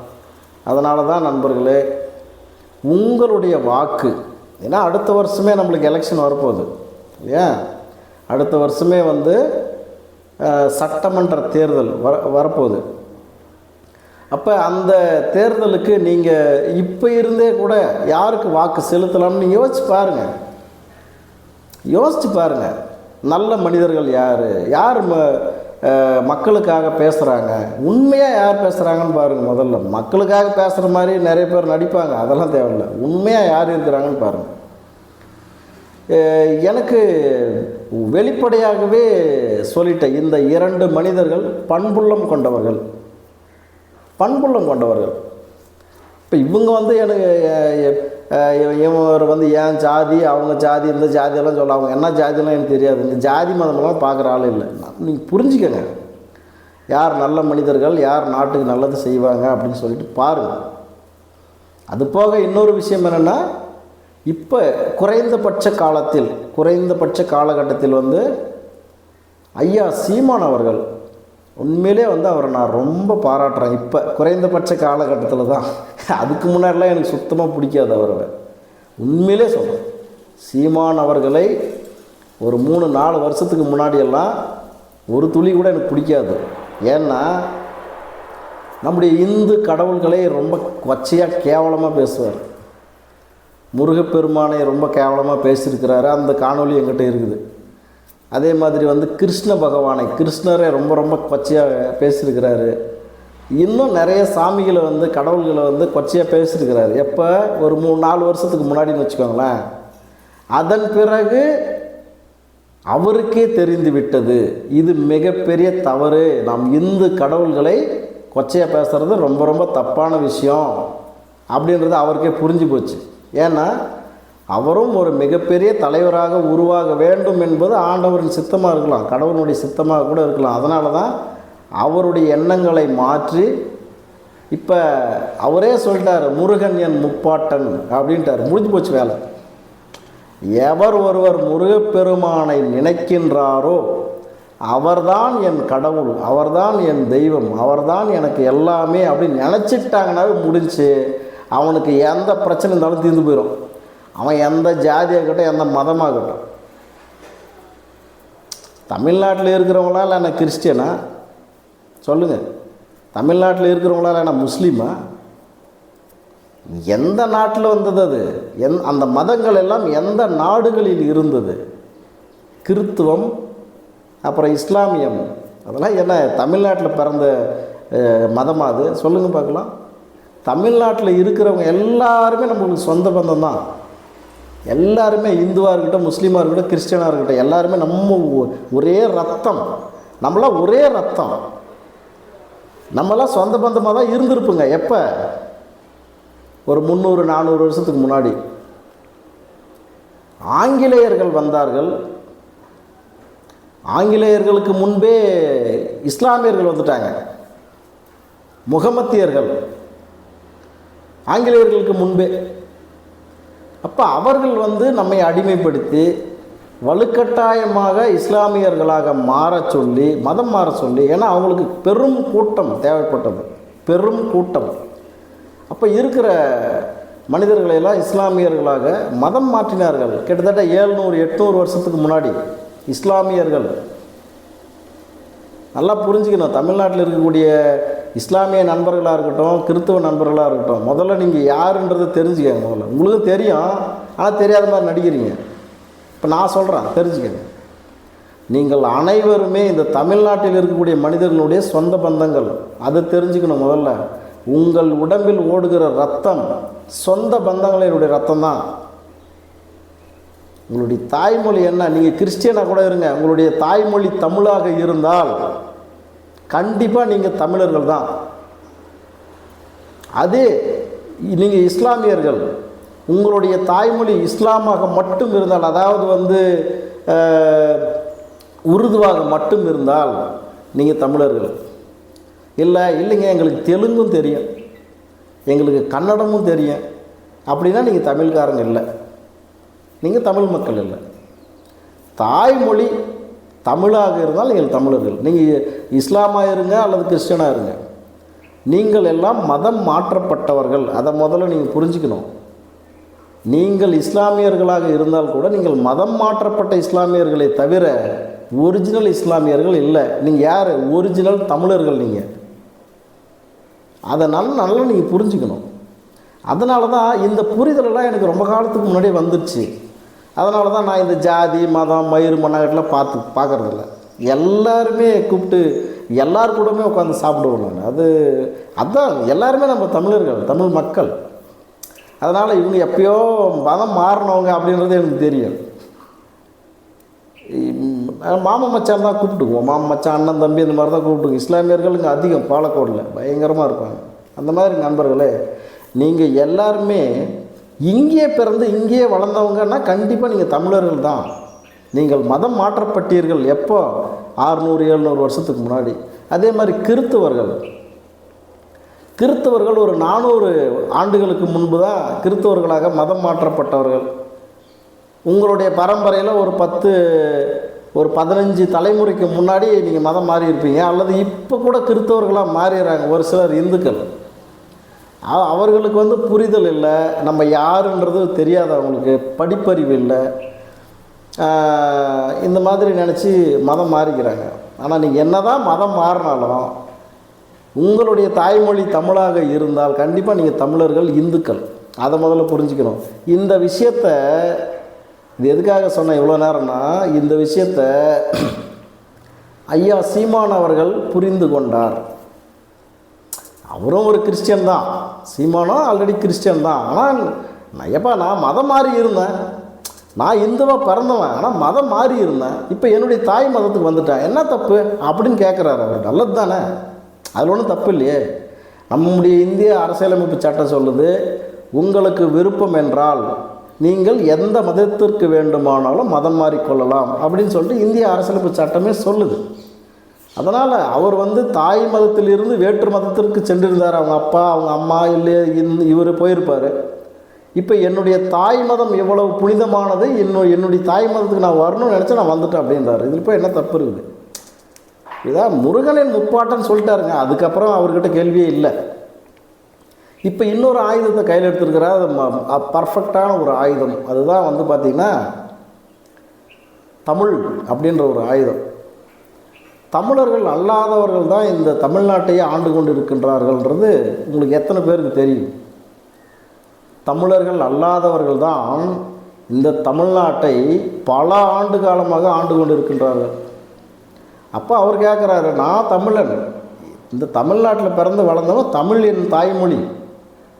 அதனால தான் நண்பர்களே, உங்களுடைய வாக்கு, ஏன்னா அடுத்த வருஷமே நம்மளுக்கு எலெக்ஷன் வரப்போகுது இல்லையா. அடுத்த வருஷமே வந்து சட்டமன்ற தேர்தல் வரப்போகுது. அப்போ அந்த தேர்தலுக்கு நீங்கள் இப்போ இருந்தே கூட யாருக்கு வாக்கு செலுத்தலாம்னு யோசிச்சு பாருங்கள். நல்ல மனிதர்கள் யார் மக்களுக்காக பேசுகிறாங்க, உண்மையாக யார் பேசுகிறாங்கன்னு பாருங்கள். முதல்ல மக்களுக்காக பேசுகிற மாதிரி நிறைய பேர் நடிப்பாங்க, அதெல்லாம் தேவையில்லை. உண்மையாக யார் இருக்கிறாங்கன்னு பாருங்கள். எனக்கு வெளிப்படையாகவே சொல்லிட்டேன், இந்த 2 மனிதர்கள் பண்புள்ளம் கொண்டவர்கள். இப்போ இவங்க வந்து எனக்கு இவர் வந்து ஏன் ஜாதி, அவங்க ஜாதி, இந்த ஜாதியெல்லாம் சொல்ல, அவங்க என்ன ஜாதியெல்லாம் எனக்கு தெரியாது. இந்த ஜாதி மதமெல்லாம் பார்க்குற ஆள் இல்லை. நீங்கள் புரிஞ்சுக்கங்க, யார் நல்ல மனிதர்கள், யார் நாட்டுக்கு நல்லது செய்வாங்க அப்படின்னு சொல்லிட்டு பாருங்கள். அது போக இன்னொரு விஷயம் என்னென்னா, இப்போ குறைந்தபட்ச காலகட்டத்தில் வந்து ஐயா சீமான் அவர்கள், உண்மையிலே வந்து அவரை நான் ரொம்ப பாராட்டுறேன். இப்போ குறைந்தபட்ச காலகட்டத்தில் தான், அதுக்கு முன்னாடிலாம் எனக்கு சுத்தமாக பிடிக்காது அவரை. உண்மையிலே சொல்கிறேன், சீமான் அவர்களை ஒரு 3-4 வருஷத்துக்கு முன்னாடியெல்லாம் ஒரு துளி கூட எனக்கு பிடிக்காது. ஏன்னா நம்முடைய இந்து கடவுள்களை ரொம்ப கொச்சையாக கேவலமாக பேசுவார். முருகப்பெருமானை ரொம்ப கேவலமாக பேசியிருக்கிறாரு. அந்த காணொளி என்கிட்ட இருக்குது. அதே மாதிரி வந்து கிருஷ்ண பகவானை, கிருஷ்ணரை ரொம்ப ரொம்ப கொச்சையாக பேசியிருக்கிறாரு. இன்னும் நிறைய சாமிகளை வந்து கடவுள்களை வந்து கொச்சையாக பேசியிருக்கிறாரு. எப்போ ஒரு 3-4 வருஷத்துக்கு முன்னாடின்னு வச்சுக்கோங்களேன். அதன் பிறகு அவருக்கே தெரிந்து விட்டது இது மிகப்பெரிய தவறு, நாம் இந்து கடவுள்களை கொச்சையாக பேசுகிறது ரொம்ப ரொம்ப தப்பான விஷயம் அப்படின்றது அவருக்கே புரிஞ்சு போச்சு. ஏன்னா அவரும் ஒரு மிகப்பெரிய தலைவராக உருவாக வேண்டும் என்பது ஆண்டவரின் சித்தமாக இருக்கலாம், கடவுளுடைய சித்தமாக கூட இருக்கலாம். அதனால தான் அவருடைய எண்ணங்களை மாற்றி இப்போ அவரே சொல்லிட்டார், முருகன் என் முப்பாட்டன் அப்படின்ட்டார். முடிஞ்சு போச்சு வேலை. எவர் ஒருவர் முருகப்பெருமானை நினைக்கின்றாரோ அவர்தான் என் கடவுள், அவர்தான் என் தெய்வம், அவர்தான் எனக்கு எல்லாமே அப்படின்னு நினச்சிட்டாங்கன்னாவே முடிஞ்சு. அவனுக்கு எந்த பிரச்சனை இருந்தாலும் தீர்ந்து போயிடும். அவன் எந்த ஜாதியாகட்டும், எந்த மதமாகட்டும். தமிழ்நாட்டில் இருக்கிறவங்களால என்ன கிறிஸ்டியனா சொல்லுங்கள்? தமிழ்நாட்டில் இருக்கிறவங்களால என்ன முஸ்லீமா? எந்த நாட்டில் வந்தது அது? அந்த மதங்கள் எல்லாம் எந்த நாடுகளில் இருந்தது? கிறித்துவம், அப்புறம் இஸ்லாமியம், அதெல்லாம் என்ன தமிழ்நாட்டில் பிறந்த மதமாக அது? சொல்லுங்கள் பார்க்கலாம். தமிழ்நாட்டில் இருக்கிறவங்க எல்லாருமே நம்மளுக்கு சொந்த பந்தம் தான். எல்லாருமே இந்துவாக இருக்கட்டும், முஸ்லீமாக இருக்கட்டும், கிறிஸ்டியனாக இருக்கட்டும், எல்லாருமே நம்ம ஒரே ரத்தம். நம்மளாம் ஒரே ரத்தம். நம்மளாம் சொந்த பந்தமாக தான் இருந்திருப்புங்க. எப்போ? ஒரு 300-400 வருஷத்துக்கு முன்னாடி ஆங்கிலேயர்கள் வந்தார்கள். ஆங்கிலேயர்களுக்கு முன்பே இஸ்லாமியர்கள் வந்துட்டாங்க. முகமத்தியர்கள் ஆங்கிலேயர்களுக்கு முன்பே. அப்போ அவர்கள் வந்து நம்மை அடிமைப்படுத்தி வலுக்கட்டாயமாக இஸ்லாமியர்களாக மாற சொல்லி, மதம் மாற சொல்லி, ஏன்னா அவங்களுக்கு பெரும் கூட்டம் தேவைப்பட்டது, பெரும் கூட்டம். அப்போ இருக்கிற மனிதர்களையெல்லாம் இஸ்லாமியர்களாக மதம் மாற்றினார்கள். கிட்டத்தட்ட 700-800 வருஷத்துக்கு முன்னாடி இஸ்லாமியர்கள். நல்லா புரிஞ்சுக்கணும். தமிழ்நாட்டில் இருக்கக்கூடிய இஸ்லாமிய நண்பர்களாக இருக்கட்டும், கிறித்துவ நண்பர்களாக இருக்கட்டும், முதல்ல நீங்கள் யாருன்றதை தெரிஞ்சுக்கங்க. முதல்ல உங்களுக்கு தெரியும், ஆனால் தெரியாத மாதிரி நடிக்கிறீங்க. இப்போ நான் சொல்கிறேன், தெரிஞ்சுக்கங்க. நீங்கள் அனைவருமே இந்த தமிழ்நாட்டில் இருக்கக்கூடிய மனிதர்களுடைய சொந்த பந்தங்கள். அதை தெரிஞ்சுக்கணும். முதல்ல உங்கள் உடம்பில் ஓடுகிற ரத்தம் சொந்த பந்தங்களினுடைய ரத்தம் தான். உங்களுடைய தாய்மொழி என்ன? நீங்கள் கிறிஸ்டியனாக கூட இருங்க, உங்களுடைய தாய்மொழி தமிழாக இருந்தால் கண்டிப்பாக நீங்கள் தமிழர்கள் தான். அதே நீங்கள் இஸ்லாமியர்கள், உங்களுடைய தாய்மொழி இஸ்லாமாக மட்டும் இருந்தால், அதாவது வந்து உருதுவாக மட்டும் இருந்தால் நீங்கள் தமிழர்கள். இல்லைங்க எங்களுக்கு தெலுங்கும் தெரியும், எங்களுக்கு கன்னடமும் தெரியும் அப்படின்னா நீங்கள் தமிழ்காரங்க இல்லை, நீங்கள் தமிழ் மக்கள் இல்லை. தாய்மொழி தமிழாக இருந்தால் நீங்கள் தமிழர்கள். நீங்கள் இஸ்லாமாக இருங்க அல்லது கிறிஸ்டியனாக இருங்க, நீங்கள் எல்லாம் மதம் மாற்றப்பட்டவர்கள். அதை முதல்ல நீங்கள் புரிஞ்சுக்கணும். நீங்கள் இஸ்லாமியர்களாக இருந்தால் கூட நீங்கள் மதம் மாற்றப்பட்ட இஸ்லாமியர்களை தவிர ஒரிஜினல் இஸ்லாமியர்கள் இல்லை. நீங்கள் யார்? ஒரிஜினல் தமிழர்கள் நீங்கள். அதை நல்லா நீங்கள் புரிஞ்சுக்கணும். அதனால தான் இந்த புரிதலெல்லாம் எனக்கு ரொம்ப காலத்துக்கு முன்னாடியே வந்துடுச்சு. அதனால தான் நான் இந்த ஜாதி மதம் மயிறு மண்ணாகட்டெலாம் பார்க்குறதில்ல. எல்லாருமே கூப்பிட்டு எல்லார் கூடமே உட்காந்து சாப்பிடுவோம் நான். அதுதான் எல்லாருமே நம்ம தமிழர்கள், தமிழ் மக்கள். அதனால் இவங்க எப்பயோ மதம் மாறினவங்க அப்படின்றது எனக்கு தெரியும். மாமன் மச்சான் தான் கூப்பிட்டுக்குவோம். மாமன் மச்சான், அண்ணன் தம்பி இந்த மாதிரி தான் கூப்பிட்டுக்குவோம். இஸ்லாமியர்கள் இங்கே அதிகம், பாலக்கோடில் பயங்கரமாக இருப்பாங்க. அந்த மாதிரி நண்பர்களே, நீங்கள் எல்லாருமே இங்கேயே பிறந்து இங்கேயே வளர்ந்தவங்கன்னா கண்டிப்பாக நீங்கள் தமிழர்கள் தான். நீங்கள் மதம் மாற்றப்பட்டீர்கள் எப்போ? 600-700 வருஷத்துக்கு முன்னாடி. அதே மாதிரி கிறித்தவர்கள் ஒரு 400 ஆண்டுகளுக்கு முன்பு தான் கிறித்தவர்களாக மதம் மாற்றப்பட்டவர்கள். உங்களுடைய பரம்பரையில் ஒரு 15 தலைமுறைக்கு முன்னாடி நீங்கள் மதம் மாறி இருப்பீங்க, அல்லது இப்போ கூட கிறித்தவர்களாக மாறிடுறாங்க ஒரு சிலர் இந்துக்கள். அவர்களுக்கு வந்து புரிதல் இல்லை, நம்ம யாருன்றது தெரியாது, அவங்களுக்கு படிப்பறிவு இல்லை, இந்த மாதிரி நினச்சி மதம் மாறிக்கிறாங்க. ஆனால் நீங்கள் என்ன தான் மதம் மாறினாலும் உங்களுடைய தாய்மொழி தமிழாக இருந்தால் கண்டிப்பாக நீங்கள் தமிழர்கள், இந்துக்கள். அதை முதல்ல புரிஞ்சுக்கணும். இந்த விஷயத்தை இது எதுக்காக சொன்னேன் இவ்வளோ நேரம்னா, இந்த விஷயத்தை ஐயா சீமான் அவர்கள் புரிந்து கொண்டார். அவரும் ஒரு கிறிஸ்டியன் தான், சீமானும் ஆல்ரெடி கிறிஸ்டியன் தான். ஆனால் நான் மதம் மாறி இருந்தேன், நான் இந்துவாக பிறந்தவன், ஆனால் மதம் மாறி இருந்தேன், இப்போ என்னுடைய தாய் மதத்துக்கு வந்துட்டேன், என்ன தப்பு அப்படின்னு கேட்குறாரு. அவர் நல்லது தானே, அதில் ஒன்றும் தப்பு இல்லையே. நம்முடைய இந்திய அரசியலமைப்பு சட்டம் சொல்லுது, உங்களுக்கு விருப்பம் என்றால் நீங்கள் எந்த மதத்திற்கு வேண்டுமானாலும் மதம் மாறிக்கொள்ளலாம் அப்படின்னு சொல்லிட்டு இந்திய அரசியலமைப்பு சட்டமே சொல்லுது. அதனால் அவர் தாய் மதத்திலிருந்து வேற்று மதத்திற்கு சென்றிருந்தார். அவங்க அப்பா, அவங்க அம்மா, இல்லை இவர் போயிருப்பார். இப்போ என்னுடைய தாய் மதம் எவ்வளவு புனிதமானது, என்னுடைய தாய் மதத்துக்கு நான் வரணும்னு நினச்சா நான் வந்துட்டேன் அப்படின்றார். இதில் போய் என்ன தப்பு இருக்குது? இதான் முருகனின் முப்பாட்டன்னு சொல்லிட்டாருங்க. அதுக்கப்புறம் அவர்கிட்ட கேள்வியே இல்லை. இப்போ இன்னொரு ஆயுதத்தை கையில் எடுத்துருக்கிறார். அது பர்ஃபெக்டான ஒரு ஆயுதம். அதுதான் பார்த்திங்கன்னா தமிழ் அப்படின்ற ஒரு ஆயுதம். தமிழர்கள் அல்லாதவர்கள் தான் இந்த தமிழ்நாட்டையே ஆண்டு கொண்டு இருக்கின்றார்கள்ன்றது உங்களுக்கு எத்தனை பேருக்கு தெரியும்? தமிழர்கள் அல்லாதவர்கள் தான் இந்த தமிழ்நாட்டை பல ஆண்டு காலமாக ஆண்டு கொண்டு இருக்கின்றார்கள். அப்போ அவர் கேட்குறாரு, நான் தமிழன், இந்த தமிழ்நாட்டில் பிறந்து வளர்ந்தவன், தமிழ் என் தாய்மொழி,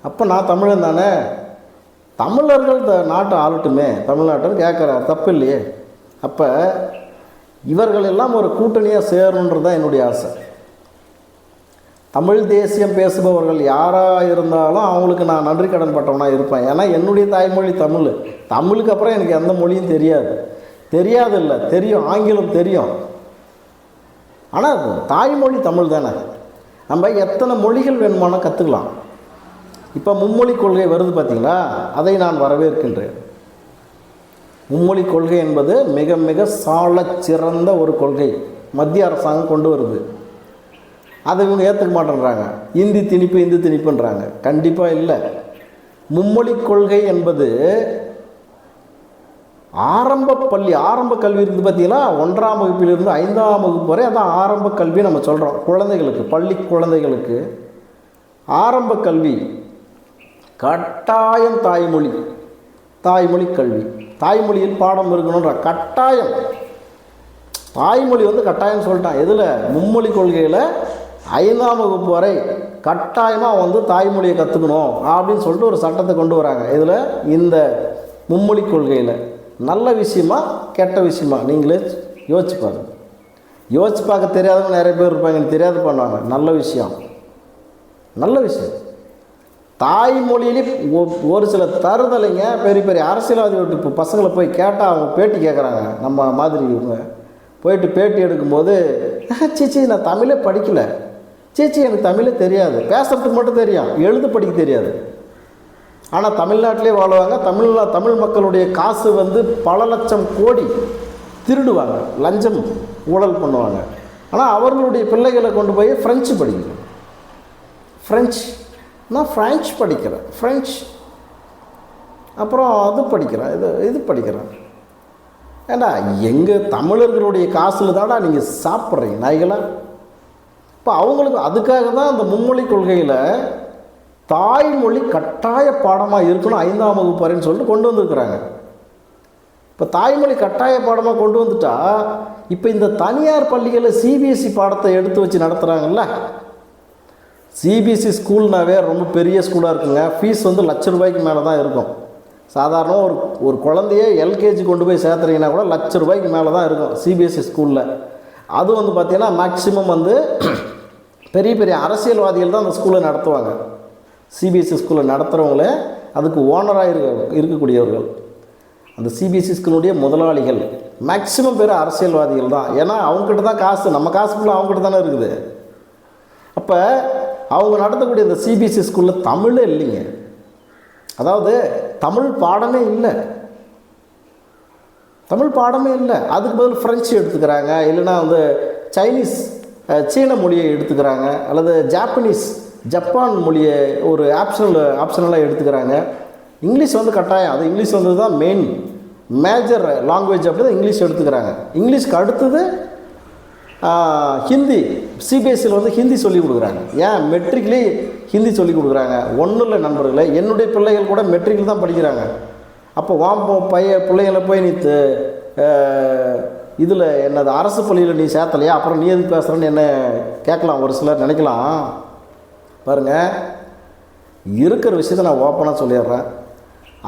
அப்போ நான் தமிழன் தானே, தமிழர்கள் இந்த நாட்டை ஆளட்டுமே தமிழ்நாட்டுன்னு கேட்குறாரு. தப்பு இல்லையே. அப்போ இவர்கள் எல்லாம் ஒரு கூட்டணியாக சேரணுன்றது தான் என்னுடைய ஆசை. தமிழ் தேசியம் பேசுபவர்கள் யாராக இருந்தாலும் அவங்களுக்கு நான் நன்றி கடன் பட்டவனாக இருப்பேன். ஏன்னா என்னுடைய தாய்மொழி தமிழ். தமிழுக்கு அப்புறம் எனக்கு எந்த மொழியும் தெரியாது இல்லை, தெரியும், ஆங்கிலம் தெரியும். ஆனால் தாய்மொழி தமிழ் தானே. நம்ம எத்தனை மொழிகள் வேணுமானா கற்றுக்கலாம். இப்போ மும்மொழி கொள்கை வருது பார்த்திங்களா, அதை நான் வரவேற்கின்றேன். மும்மொழி கொள்கை என்பது மிக மிக சால சிறந்த ஒரு கொள்கை மத்திய அரசாங்கம் கொண்டு வருது. அதை இவங்க ஏற்றுக்க மாட்டேன்றாங்க. இந்தி திணிப்புன்றாங்க. கண்டிப்பாக இல்லை. மும்மொழி கொள்கை என்பது ஆரம்ப கல்வி இருக்குது பார்த்தீங்களா, 1ஆம் வகுப்பிலிருந்து 5ஆம் வகுப்பு வரை, அதான் ஆரம்ப கல்வி நம்ம சொல்கிறோம். குழந்தைகளுக்கு, பள்ளி குழந்தைகளுக்கு ஆரம்ப கல்வி கட்டாயம் தாய்மொழி கல்வி, தாய்மொழியில் பாடம் இருக்கணுன்ற கட்டாயம். தாய்மொழி கட்டாயம் சொல்லிட்டான். எதில்? மும்மொழி கொள்கையில் 5ஆம் வகுப்பு வரை கட்டாயமாக தாய்மொழியை கற்றுக்கணும் அப்படின்னு சொல்லிட்டு ஒரு சட்டத்தை கொண்டு வராங்க. இதில் இந்த மும்மொழி கொள்கையில் நல்ல விஷயமா கெட்ட விஷயமா நீங்களே யோசிச்சு பாருங்க. யோசிச்சு பார்க்க தெரியாதவங்க நிறைய பேர் இருப்பாங்க, எனக்கு தெரியாது பண்ணுவாங்க. நல்ல விஷயம். தாய்மொழியிலே ஒரு சில தருதலைங்க பெரிய பெரிய அரசியல்வாதிகள் இப்போ பசங்களை போய் கேட்டால் அவங்க பேட்டி கேட்குறாங்க. நம்ம மாதிரி இவங்க போயிட்டு பேட்டி எடுக்கும்போது, சீச்சி நான் தமிழே படிக்கலை, சீச்சி எனக்கு தமிழே தெரியாது, பேசுறதுக்கு மட்டும் தெரியும், எழுத படிக்க தெரியாது. ஆனால் தமிழ்நாட்டிலே வாழ்வாங்க. தமிழ் மக்களுடைய காசு பல லட்சம் கோடி திருடுவாங்க, லஞ்சம் ஊழல் பண்ணுவாங்க. ஆனால் அவர்களுடைய பிள்ளைகளை கொண்டு போய் ஃப்ரெஞ்சு படிக்கணும். நான் ஃப்ரெஞ்சு படிக்கிறேன், அப்புறம் அது படிக்கிறேன், இது படிக்கிறேன். ஏண்டா எங்கள் தமிழர்களுடைய காசில் தான்டா நீங்கள் சாப்பிட்றீங்க நாய்களா. இப்போ அவங்களுக்கு அதுக்காக தான் அந்த மும்மொழி கொள்கையில் தாய்மொழி கட்டாய பாடமாக இருக்கணும் 5ஆம் வகுப்பு வரைன்னு சொல்லிட்டு கொண்டு வந்துருக்குறாங்க. இப்போ தாய்மொழி கட்டாய பாடமாக கொண்டு வந்துட்டா, இப்போ இந்த தனியார் பள்ளிகளில் சிபிஎஸ்சி பாடத்தை எடுத்து வச்சு நடத்துகிறாங்கல்ல. சிபிஎஸ்சி ஸ்கூல்னாவே ரொம்ப பெரிய ஸ்கூலாக இருக்குங்க. ஃபீஸ் ₹1,00,000 மேலே தான் இருக்கும். சாதாரண ஒரு குழந்தைய எல்கேஜி கொண்டு போய் சேர்த்துறீங்கன்னா கூட ₹1,00,000 மேலே தான் இருக்கும் சிபிஎஸ்சி ஸ்கூலில். அது பார்த்திங்கன்னா மேக்ஸிமம் பெரிய பெரிய அரசியல்வாதிகள் தான் அந்த ஸ்கூலை நடத்துவாங்க. சிபிஎஸ்சி ஸ்கூலை நடத்துகிறவங்களே அதுக்கு ஓனராக இருக்கக்கூடியவர்கள். அந்த சிபிஎஸ்சி ஸ்கூலுடைய முதலாளிகள் மேக்ஸிமம் பேர் அரசியல்வாதிகள் தான். ஏன்னா அவங்ககிட்ட தான் காசு, நம்ம காசுக்குள்ளே அவங்ககிட்ட தானே இருக்குது. அப்போ அவங்க நடத்தக்கூடிய இந்த சிபிஎஸ்சி ஸ்கூலில் தமிழே இல்லைங்க. அதாவது தமிழ் பாடமே இல்லை. அதுக்கு பதில் ஃப்ரெஞ்சு எடுத்துக்கிறாங்க, இல்லைன்னா சைனீஸ் சீன மொழியை எடுத்துக்கிறாங்க, அல்லது ஜப்பான் மொழியை ஒரு ஆப்ஷனலாக எடுத்துக்கிறாங்க. இங்கிலீஷ் கட்டாயம். அது இங்கிலீஷ் தான் மேஜர் லாங்குவேஜ் அப்படி தான் இங்கிலீஷ் எடுத்துக்கிறாங்க. இங்கிலீஷ்க்கு அடுத்தது ஹிந்தி சிபிஎஸ்சியில் வந்து ஹிந்தி சொல்லிக் கொடுக்குறாங்க. ஏன் மெட்ரிக்லேயே ஹிந்தி சொல்லிக் கொடுக்குறாங்க? ஒன்றும் இல்லை நண்பர்களே, என்னுடைய பிள்ளைகள் கூட மெட்ரிக்கில் தான் படிக்கிறாங்க. அப்போ பிள்ளைகளை போய் நீ இதில் என்னது அரசு பள்ளியில் நீ சேர்த்தலையா, அப்புறம் நீ எதுக்கு பேசுகிறேன்னு என்ன கேட்கலாம், ஒரு சிலர் நினைக்கலாம். பாருங்கள், இருக்கிற விஷயத்தை நான் ஓப்பனாக சொல்லிடுறேன்.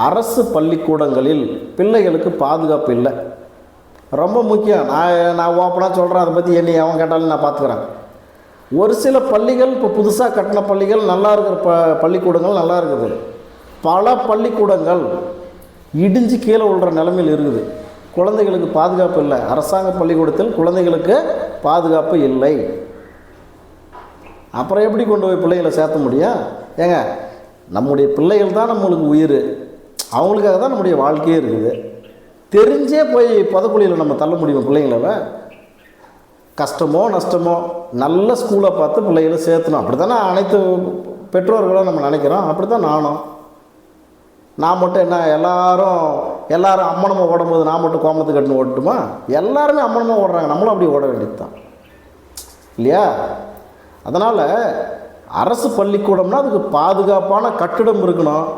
அரசு பள்ளிக்கூடங்களில் பிள்ளைகளுக்கு பாதுகாப்பு இல்லை. ரொம்ப முக்கியம். நான் ஓப்பனாக சொல்கிறேன், அதை பற்றி என்னை அவன் கேட்டாலும் நான் பார்த்துக்கிறேன். ஒரு சில பள்ளிகள் இப்போ புதுசாக கட்டின பள்ளிகள் நல்லா இருக்கிற பள்ளிக்கூடங்கள் நல்லா இருக்குது. பல பள்ளிக்கூடங்கள் இடிஞ்சு கீழே விழுற நிலைமையில் இருக்குது. குழந்தைகளுக்கு பாதுகாப்பு இல்லை. அரசாங்க பள்ளிக்கூடத்தில் குழந்தைகளுக்கு பாதுகாப்பு இல்லை. அப்புறம் எப்படி கொண்டு போய் பிள்ளைகளை சேர்த்த முடியும்? ஏங்க, நம்முடைய பிள்ளைகள் தான் நம்மளுக்கு உயிர். அவங்களுக்காக தான் நம்முடைய வாழ்க்கையே இருக்குது. தெரிஞ்சே போய் புதக்குழியில் நம்ம தள்ள முடியும் பிள்ளைங்கள? கஷ்டமோ நஷ்டமோ நல்ல ஸ்கூலை பார்த்து பிள்ளைகளை சேர்த்தணும். அப்படி தானே அனைத்து பெற்றோர்களும் நம்ம நினைக்கிறோம். அப்படி தான் நான் மட்டும் என்ன எல்லாரும் அம்மனமாக ஓடும்போது நான் மட்டும் கோமத்தை கட்டுன்னு ஓடட்டுமா? எல்லாருமே அம்மனமாக ஓடுறாங்க, நம்மளும் அப்படி ஓட வேண்டியது தான் இல்லையா? அதனால் அரசு பள்ளிக்கூடம்னா அதுக்கு பாதுகாப்பான கட்டிடம் இருக்கணும்,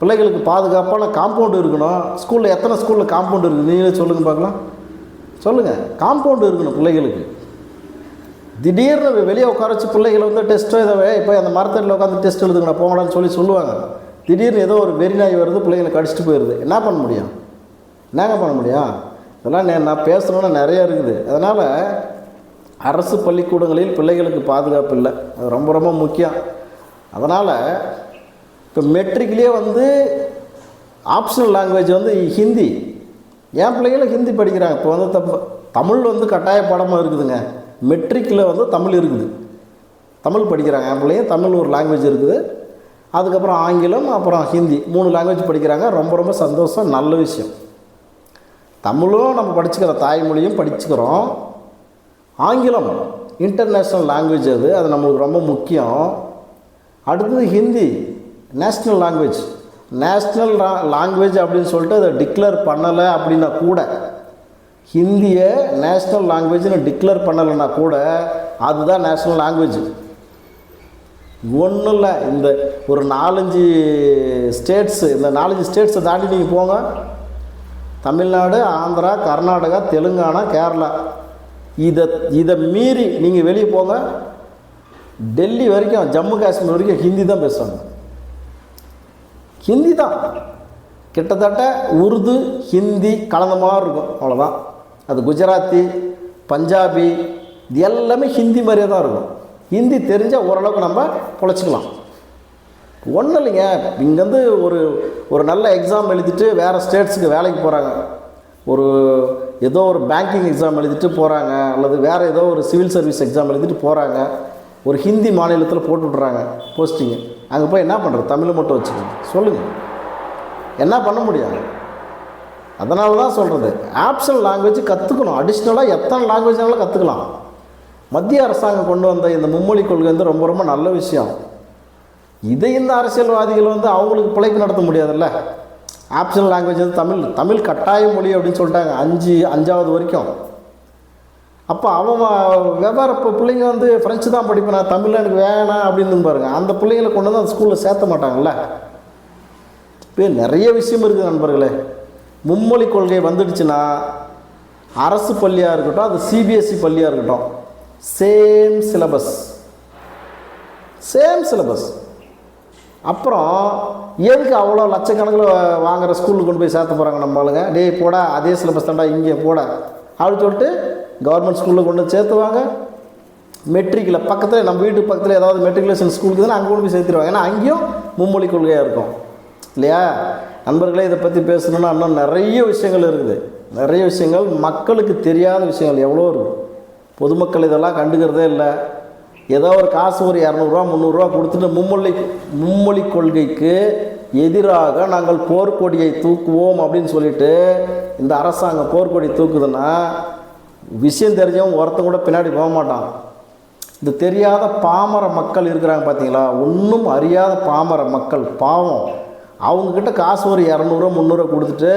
பிள்ளைகளுக்கு பாதுகாப்பான காம்பவுண்டு இருக்கணும். ஸ்கூலில் எத்தனை ஸ்கூலில் காம்பவுண்டு இருக்குது நீங்களே சொல்லுங்கள் பார்க்கலாம். சொல்லுங்கள், காம்பவுண்டு இருக்கணும் பிள்ளைகளுக்கு. திடீர்னு வெளியே உட்கார வச்சு பிள்ளைகளை வந்து டெஸ்ட்டோ இதை இப்போ அந்த மரத்தடியில் உட்காந்து டெஸ்ட் எழுதுங்கண்ணா போங்கடான்னு சொல்லுவாங்க. திடீர்னு ஏதோ ஒரு வெறிநாய் வருது, பிள்ளைங்களை கடிச்சிட்டு போயிடுது. என்ன பண்ண முடியும்? என்னங்க பண்ண முடியும்? இதெல்லாம் நான் பேசணுன்னா நிறையா இருக்குது. அதனால் அரசு பள்ளிக்கூடங்களில் பிள்ளைகளுக்கு பாதுகாப்பு இல்லை. அது ரொம்ப ரொம்ப முக்கியம். அதனால் இப்போ மெட்ரிக்லேயே வந்து ஆப்ஷனல் லாங்குவேஜ் வந்து ஹிந்தி. என் பிள்ளைகளும் ஹிந்தி படிக்கிறாங்க. இப்போ வந்து தமிழ் வந்து கட்டாய பாடமாக இருக்குதுங்க. மெட்ரிக்கில் வந்து தமிழ் இருக்குது, தமிழ் படிக்கிறாங்க. என் பிள்ளைங்க தமிழ் ஒரு லாங்குவேஜ் இருக்குது. அதுக்கப்புறம் ஆங்கிலம், அப்புறம் ஹிந்தி 3 லாங்குவேஜ் படிக்கிறாங்க. ரொம்ப ரொம்ப சந்தோஷம், நல்ல விஷயம். தமிழும் நம்ம படிச்சுக்கிறோம், தாய்மொழியும் படிச்சுக்கிறோம். ஆங்கிலம் இன்டர்நேஷ்னல் லாங்குவேஜ், அது நம்மளுக்கு ரொம்ப முக்கியம். அடுத்தது Hindi national language. National language அப்படின்னு சொல்லிட்டு அதை டிக்ளேர் பண்ணலை அப்படின்னா கூட, ஹிந்தியை நேஷ்னல் லாங்குவேஜ்னு டிக்ளேர் பண்ணலைன்னா கூட அதுதான் நேஷ்னல் லாங்குவேஜ். ஒன்றும் இல்லை, இந்த ஒரு 4-5 ஸ்டேட்ஸு, இந்த 4-5 ஸ்டேட்ஸை தாண்டி நீங்கள் போங்க, தமிழ்நாடு, ஆந்திரா, கர்நாடகா, தெலுங்கானா, கேரளா, இதை மீறி நீங்கள் வெளியே போங்க, டெல்லி வரைக்கும், ஜம்மு காஷ்மீர் வரைக்கும் ஹிந்தி தான் பேசுவாங்க. ஹிந்தி தான் கிட்டத்தட்ட உருது ஹிந்தி கலந்த மாதிரி இருக்கும், அவ்வளோதான். அது குஜராத்தி, பஞ்சாபி, இது எல்லாமே ஹிந்தி மாதிரியே தான் இருக்கும். ஹிந்தி தெரிஞ்சால் ஓரளவுக்கு நம்ம பொழைச்சிக்கலாம். ஒன்றும் இல்லைங்க, இங்கேருந்து ஒரு நல்ல எக்ஸாம் எழுதிட்டு வேறு ஸ்டேட்ஸுக்கு வேலைக்கு போகிறாங்க, ஏதோ ஒரு பேங்கிங் எக்ஸாம் எழுதிட்டு போகிறாங்க, அல்லது வேறு ஏதோ ஒரு சிவில் சர்வீஸ் எக்ஸாம் எழுதிட்டு போகிறாங்க, ஒரு ஹிந்தி மாநிலத்தில் போட்டு விட்றாங்க போஸ்டிங்கு. அங்கே போய் என்ன பண்ணுறது? தமிழ் மட்டும் வச்சுக்கோங்க, சொல்லுங்கள், என்ன பண்ண முடியாது? அதனால தான் சொல்கிறது, ஆப்ஷனல் லாங்குவேஜ் கற்றுக்கணும். அடிஷ்னலாக எத்தனை லாங்குவேஜ்னாலும் கற்றுக்கலாம். மத்திய அரசாங்கம் கொண்டு வந்த இந்த மும்மொழி கொள்கை வந்து ரொம்ப ரொம்ப நல்ல விஷயம். இதை இந்த அரசியல்வாதிகள் வந்து அவங்களுக்கு பிழைப்பு நடத்த முடியாதுல்ல. ஆப்ஷனல் லாங்குவேஜ் வந்து தமிழ் கட்டாய மொழி அப்படின்னு சொல்லிட்டாங்க 5வது வரைக்கும். அப்போ வெவ்வேறு பிள்ளைங்க வந்து ஃப்ரெஞ்சு தான் படிப்பேன், நான் தமிழில் எனக்கு வேணாம் அப்படின்னு பாருங்கள். அந்த பிள்ளைங்களை கொண்டு வந்து அந்த ஸ்கூலில் சேர்த்த மாட்டாங்கல்ல. இப்போ நிறைய விஷயம் இருக்குது நண்பர்களே. மும்மொழி கொள்கை வந்துடுச்சுன்னா அரசு பள்ளியாக இருக்கட்டும், அது சிபிஎஸ்சி பள்ளியாக இருக்கட்டும், சேம் சிலபஸ். அப்புறம் எதுக்கு அவ்வளோ லட்சக்கணக்கில் வாங்குகிற ஸ்கூலுக்கு கொண்டு போய் சேர்த்த போகிறாங்க நம்ம ஆளுங்க? டேய் போடா, அதே சிலபஸ் தாண்டா இங்கே போட அப்படின்னு சொல்லிட்டு கவர்மெண்ட் ஸ்கூலில் கொண்டு சேர்த்துவாங்க. மெட்ரிக்கில் பக்கத்தில், நம்ம வீட்டுக்கு பக்கத்தில் ஏதாவது மெட்ரிகுலேஷன் ஸ்கூலுக்கு தானே அங்கே கொண்டு போய் சேர்த்துருவாங்க. ஏன்னா அங்கேயும் மும்மொழி கொள்கையாக இருக்கும் இல்லையா? நண்பர்களே, இதை பற்றி பேசணுன்னா இன்னும் நிறைய விஷயங்கள் இருக்குது. நிறைய விஷயங்கள், மக்களுக்கு தெரியாத விஷயங்கள் எவ்வளோ இருக்குது. பொதுமக்கள் இதெல்லாம் கண்டுக்கிறதே இல்லை. ஏதோ ஒரு காசு ஒரு 200 ரூபா 300 ரூபா கொடுத்துட்டு மும்மொழி கொள்கைக்கு எதிராக நாங்கள் போர்க்கொடியை தூக்குவோம் அப்படின்னு சொல்லிட்டு இந்த அரசாங்கம் போர்க்கொடி தூக்குதுன்னா விஷயம் தெரிஞ்சவங்க ஒருத்தன் கூட பின்னாடி போக மாட்டான். இந்த தெரியாத பாமர மக்கள் இருக்கிறாங்க பார்த்தீங்களா, ஒன்றும் அறியாத பாமர மக்கள், பாவம் அவங்கக்கிட்ட காசு ஒரு 200 300 கொடுத்துட்டு,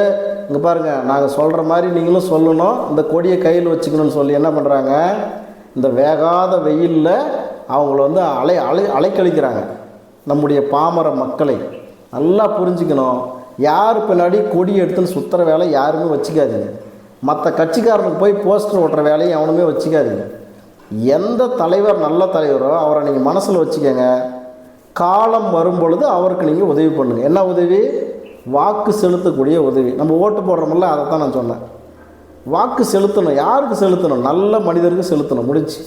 இங்கே பாருங்கள் நாங்கள் சொல்கிற மாதிரி நீங்களும் சொல்லணும், இந்த கொடியை கையில் வச்சுக்கணும்னு சொல்லி என்ன பண்ணுறாங்க, இந்த வேகாத வெயிலில் அவங்கள வந்து அலைக்கழிக்கிறாங்க. நம்முடைய பாமர மக்களை நல்லா புரிஞ்சுக்கணும். யார் பின்னாடி கொடி எடுத்துன்னு சுற்றுற வேலை யாருமே வச்சுக்காதீங்க. மற்ற கட்சிக்காரனுக்கு போய் போஸ்டர் ஓட்டுற வேலையை எவனுமே வச்சுக்காதீங்க. எந்த தலைவர் நல்ல தலைவரோ அவரை நீங்கள் மனசில் வச்சுக்கோங்க. காலம் வரும் பொழுது அவருக்கு நீங்கள் உதவி பண்ணுங்கள். என்ன உதவி? வாக்கு செலுத்தக்கூடிய உதவி. நம்ம ஓட்டு போடுறோமில்ல, அதை தான் நான் சொன்னேன். வாக்கு செலுத்தணும். யாருக்கு செலுத்தணும்? நல்ல மனிதருக்கு செலுத்தணும். முடிச்சு.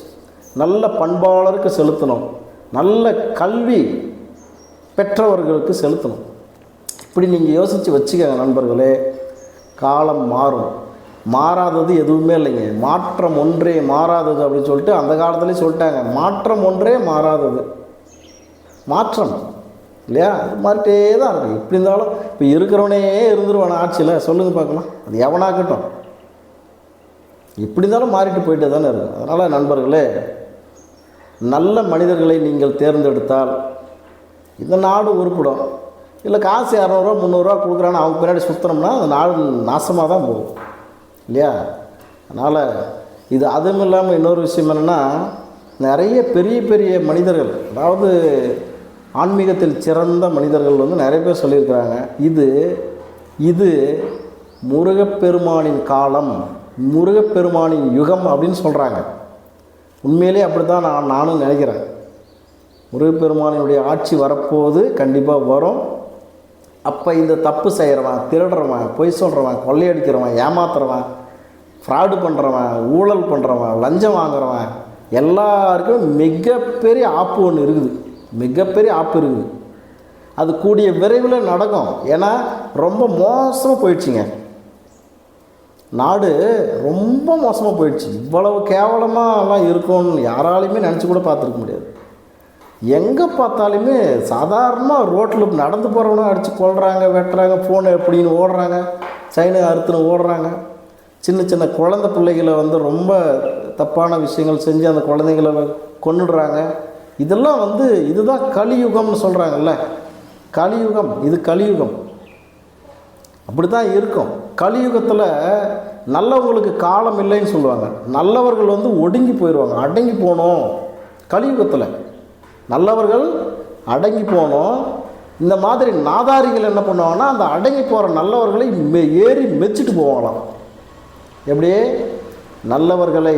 நல்ல பண்பாளருக்கு செலுத்தணும். நல்ல கல்வி பெற்றவர்களுக்கு செலுத்தணும். இப்படி நீங்கள் யோசித்து வச்சுக்கங்க நண்பர்களே. காலம் மாறும். மாறாதது எதுவுமே இல்லைங்க. மாற்றம் ஒன்றே மாறாதது அப்படின்னு சொல்லிட்டு அந்த காலத்துலேயே சொல்லிட்டாங்க. மாற்றம் ஒன்றே மாறாதது. மாற்றம் இல்லையா? அது மாறிட்டே தான் இருக்கும். இப்படி இருந்தாலும் இப்போ இருக்கிறவனே இருந்துருவான ஆட்சியில் சொல்லுங்கள் பார்க்கலாம். அது எவனாகட்டும் இப்படி இருந்தாலும் மாறிட்டு போயிட்டே தானே இருக்கும். அதனால் நண்பர்களே, நல்ல மனிதர்களை நீங்கள் தேர்ந்தெடுத்தால் இந்த நாடு உருப்பிடும். இல்லை காசு 200 300 கொடுக்குறான்னு அவங்க பின்னாடி சுற்றினோம்னா அந்த நாடு நாசமாக தான் போகும் இல்லையா? அதனால் இது அதுவும் இல்லாமல் இன்னொரு விஷயம் என்னென்னா, நிறைய பெரிய பெரிய மனிதர்கள், அதாவது ஆன்மீகத்தில் சிறந்த மனிதர்கள் வந்து நிறைய பேர் சொல்லியிருக்கிறாங்க, இது முருகப்பெருமானின் காலம், முருகப்பெருமானின் யுகம் அப்படின்னு சொல்கிறாங்க. உண்மையிலே அப்படி தான் நானும் நினைக்கிறேன். முருகப்பெருமானினுடைய ஆட்சி வரப்போது கண்டிப்பாக வரும். அப்போ இந்த தப்பு செய்கிறவன், திருடுறவன், பொய் சொல்கிறவன், கொள்ளையடிக்கிறவன், ஏமாத்துறவன், ஃப்ராடு பண்ணுறவன், ஊழல் பண்ணுறவன், லஞ்சம் வாங்குறவன் எல்லாருக்கும் மிகப்பெரிய ஆப்பு ஒன்று இருக்குது. மிகப்பெரிய ஆப்பு இருக்குது. அது கூடிய விரைவில் நடக்கும். ஏன்னா ரொம்ப மோசமாக போயிடுச்சுங்க. நாடு ரொம்ப மோசமாக போயிடுச்சு. இவ்வளவு கேவலமாகலாம் இருக்கும்னு யாராலையுமே நினச்சி கூட பார்த்துருக்க முடியாது. எங்கே பார்த்தாலுமே சாதாரணமாக ரோட்டில் நடந்து போகிறவனும் அடித்து கொள்கிறாங்க, வெட்டுறாங்க, ஃபோனை எப்படின்னு ஓடுறாங்க, சைனை அறுத்துன்னு ஓடுறாங்க. சின்ன சின்ன குழந்தை பிள்ளைகளை வந்து ரொம்ப தப்பான விஷயங்கள் செஞ்சு அந்த குழந்தைங்களை கொன்னுடுறாங்க. இதெல்லாம் வந்து இதுதான் கலியுகம்னு சொல்கிறாங்கல்ல. கலியுகம், இது கலியுகம். அப்படி தான் இருக்கும். கலியுகத்தில் நல்லவங்களுக்கு காலம் இல்லைன்னு சொல்லுவாங்க. நல்லவர்கள் வந்து ஒடுங்கி போயிடுவாங்க, அடங்கி போகணும். கலியுகத்தில் நல்லவர்கள் அடங்கி போகணும். இந்த மாதிரி நாதாரிகள் என்ன பண்ணுவாங்கன்னா, அந்த அடங்கி போகிற நல்லவர்களை ஏறி மெச்சிட்டு போவாங்களாம். எப்படி? நல்லவர்களை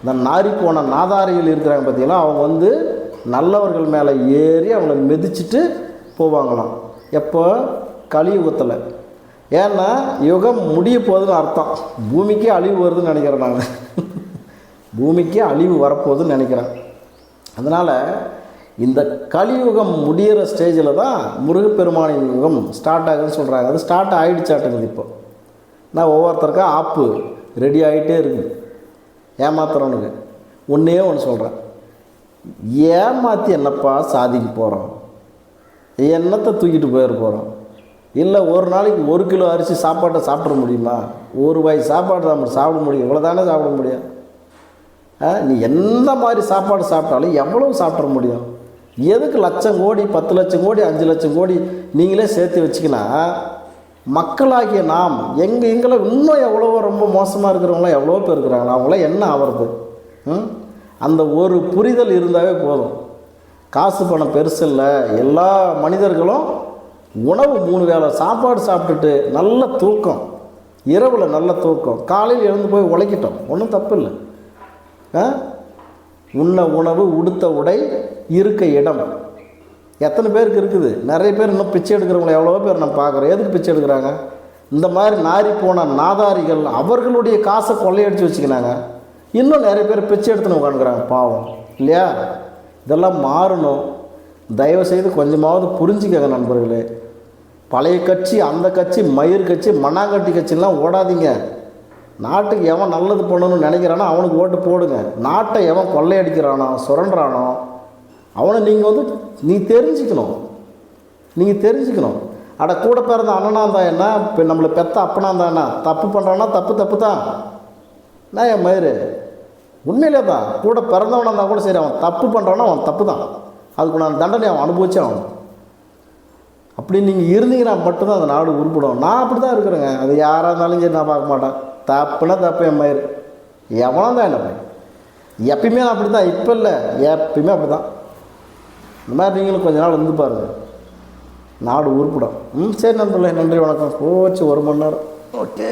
இந்த நாரி போன நாதாரிகள் இருக்கிறாங்க பார்த்தீங்களா, அவங்க வந்து நல்லவர்கள் மேலே ஏறி அவங்கள மிதிச்சுட்டு போவாங்களாம். எப்போ? கலியுகத்தில். ஏன்னா யுகம் முடிய போகுதுன்னு அர்த்தம். பூமிக்கே அழிவு வருதுன்னு நினைக்கிறேன் நான். பூமிக்கே அழிவு வரப்போகுதுன்னு நினைக்கிறேன். அதனால் இந்த கலியுகம் முடிகிற ஸ்டேஜில் தான் முருகப்பெருமானின் யுகம் ஸ்டார்ட் ஆகுதுன்னு சொல்கிறாங்க. அது ஸ்டார்ட் ஆகிடுச்சாட்டுங்குது. இப்போ நான் ஒவ்வொருத்தருக்கா ஆப்பு ரெடி ஆகிட்டே இருக்குது. ஏமாத்துறவனுக்கு ஒன்றே ஒன்று சொல்கிறேன், ஏமாற்றி என்னப்பா சாதிக்க போகிறோம்? என்னத்தை தூக்கிட்டு போயிட போகிறோம்? இல்லை ஒரு நாளைக்கு 1 கிலோ அரிசி சாப்பாட்டை சாப்பிட முடியுமா? ஒரு வாய் சாப்பாடு தான் சாப்பிட முடியும். இவ்வளோ தானே சாப்பிட முடியும். நீ எந்த மாதிரி சாப்பாடு சாப்பிட்டாலும் எவ்வளவு சாப்பிட முடியும்? எதுக்கு லட்சம் கோடி, 10 லட்சம் கோடி, 5 லட்சம் கோடி நீங்களே சேர்த்து வச்சிக்கினா, மக்களாகிய நாம் எங்களை இன்னும் எவ்வளவோ ரொம்ப மோசமாக இருக்கிறவங்களாம் எவ்வளோ பேர் இருக்கிறாங்களா? அவங்களாம் என்ன ஆகிறது? அந்த ஒரு புரிதல் இருந்தாவே போதும். காசு பணம் பெருசு இல்லை. எல்லா மனிதர்களும் உணவு 3 வேளை சாப்பாடு சாப்பிட்டுட்டு நல்ல தூக்கம், இரவில் நல்ல தூக்கம், காலையில் எழுந்து போய் உழைக்கிட்டோம், ஒன்றும் தப்பு இல்லை. உண்ண உணவு, உடுத்த உடை, இருக்க இடம் எத்தனை பேருக்கு இருக்குது? நிறைய பேர் இன்னும் பிச்சை எடுக்கிறவங்களை எவ்வளோ பேர் நம்ம பார்க்குறோம். எதுக்கு பிச்சை எடுக்கிறாங்க? இந்த மாதிரி நாரி போன நாதாரிகள் அவர்களுடைய காசை கொள்ளையடிச்சு வச்சுக்கினாங்க. இன்னும் நிறைய பேர் பிச்சை எடுத்துன்னு உட்காந்துக்கிறாங்க, பாவம் இல்லையா? இதெல்லாம் மாறணும். தயவுசெய்து கொஞ்சமாவது புரிஞ்சுக்கங்க நண்பர்களே. பழைய கட்சி, அந்த கட்சி, மயிர் கட்சி, மண்ணாங்கட்டி கட்சிலாம் ஓடாதீங்க. நாட்டுக்கு எவன் நல்லது பண்ணணும்னு நினைக்கிறானோ அவனுக்கு ஓட்டு போடுங்க. நாட்டை எவன் கொள்ளையடிக்கிறானோ, சுரண்டுறானோ அவனை நீங்கள் வந்து நீங்கள் தெரிஞ்சுக்கணும். அட கூட பிறந்த அண்ணனா தான் என்ன, இப்போ நம்மளை பெத்த அப்பனா தான் என்ன, தப்பு பண்ணுறான்னா தப்பு தான். நான் என் மயிர் உண்மையிலே தான். கூட பிறந்தவனாக இருந்தால் கூட சரி, அவன் தப்பு பண்ணுறான்னா அவன் தப்பு தான். அதுக்கு நான் தண்டனை அவன் அனுபவிச்சே ஆகணும். அப்படி நீங்கள் இருந்தீங்கன்னா மட்டும்தான் அந்த நாடு உருப்படும். நான் அப்படி தான் இருக்கிறேங்க. அது யாராக இருந்தாலும் சரி நான் பார்க்க மாட்டேன். தப்புனா தப்பு என் மயிறு எவனோ தான் என்ன பையன். எப்பயுமே நான் அப்படி தான், இப்போ இல்லை, எப்பயுமே அப்படி தான். இந்த மாதிரி நீங்களும் கொஞ்ச நாள் வந்து பாருங்கள், நாடு உருப்படும். சரி நண்பர்களே, நன்றி வணக்கம். போச்சு 1 மணி நேரம். ஓகே.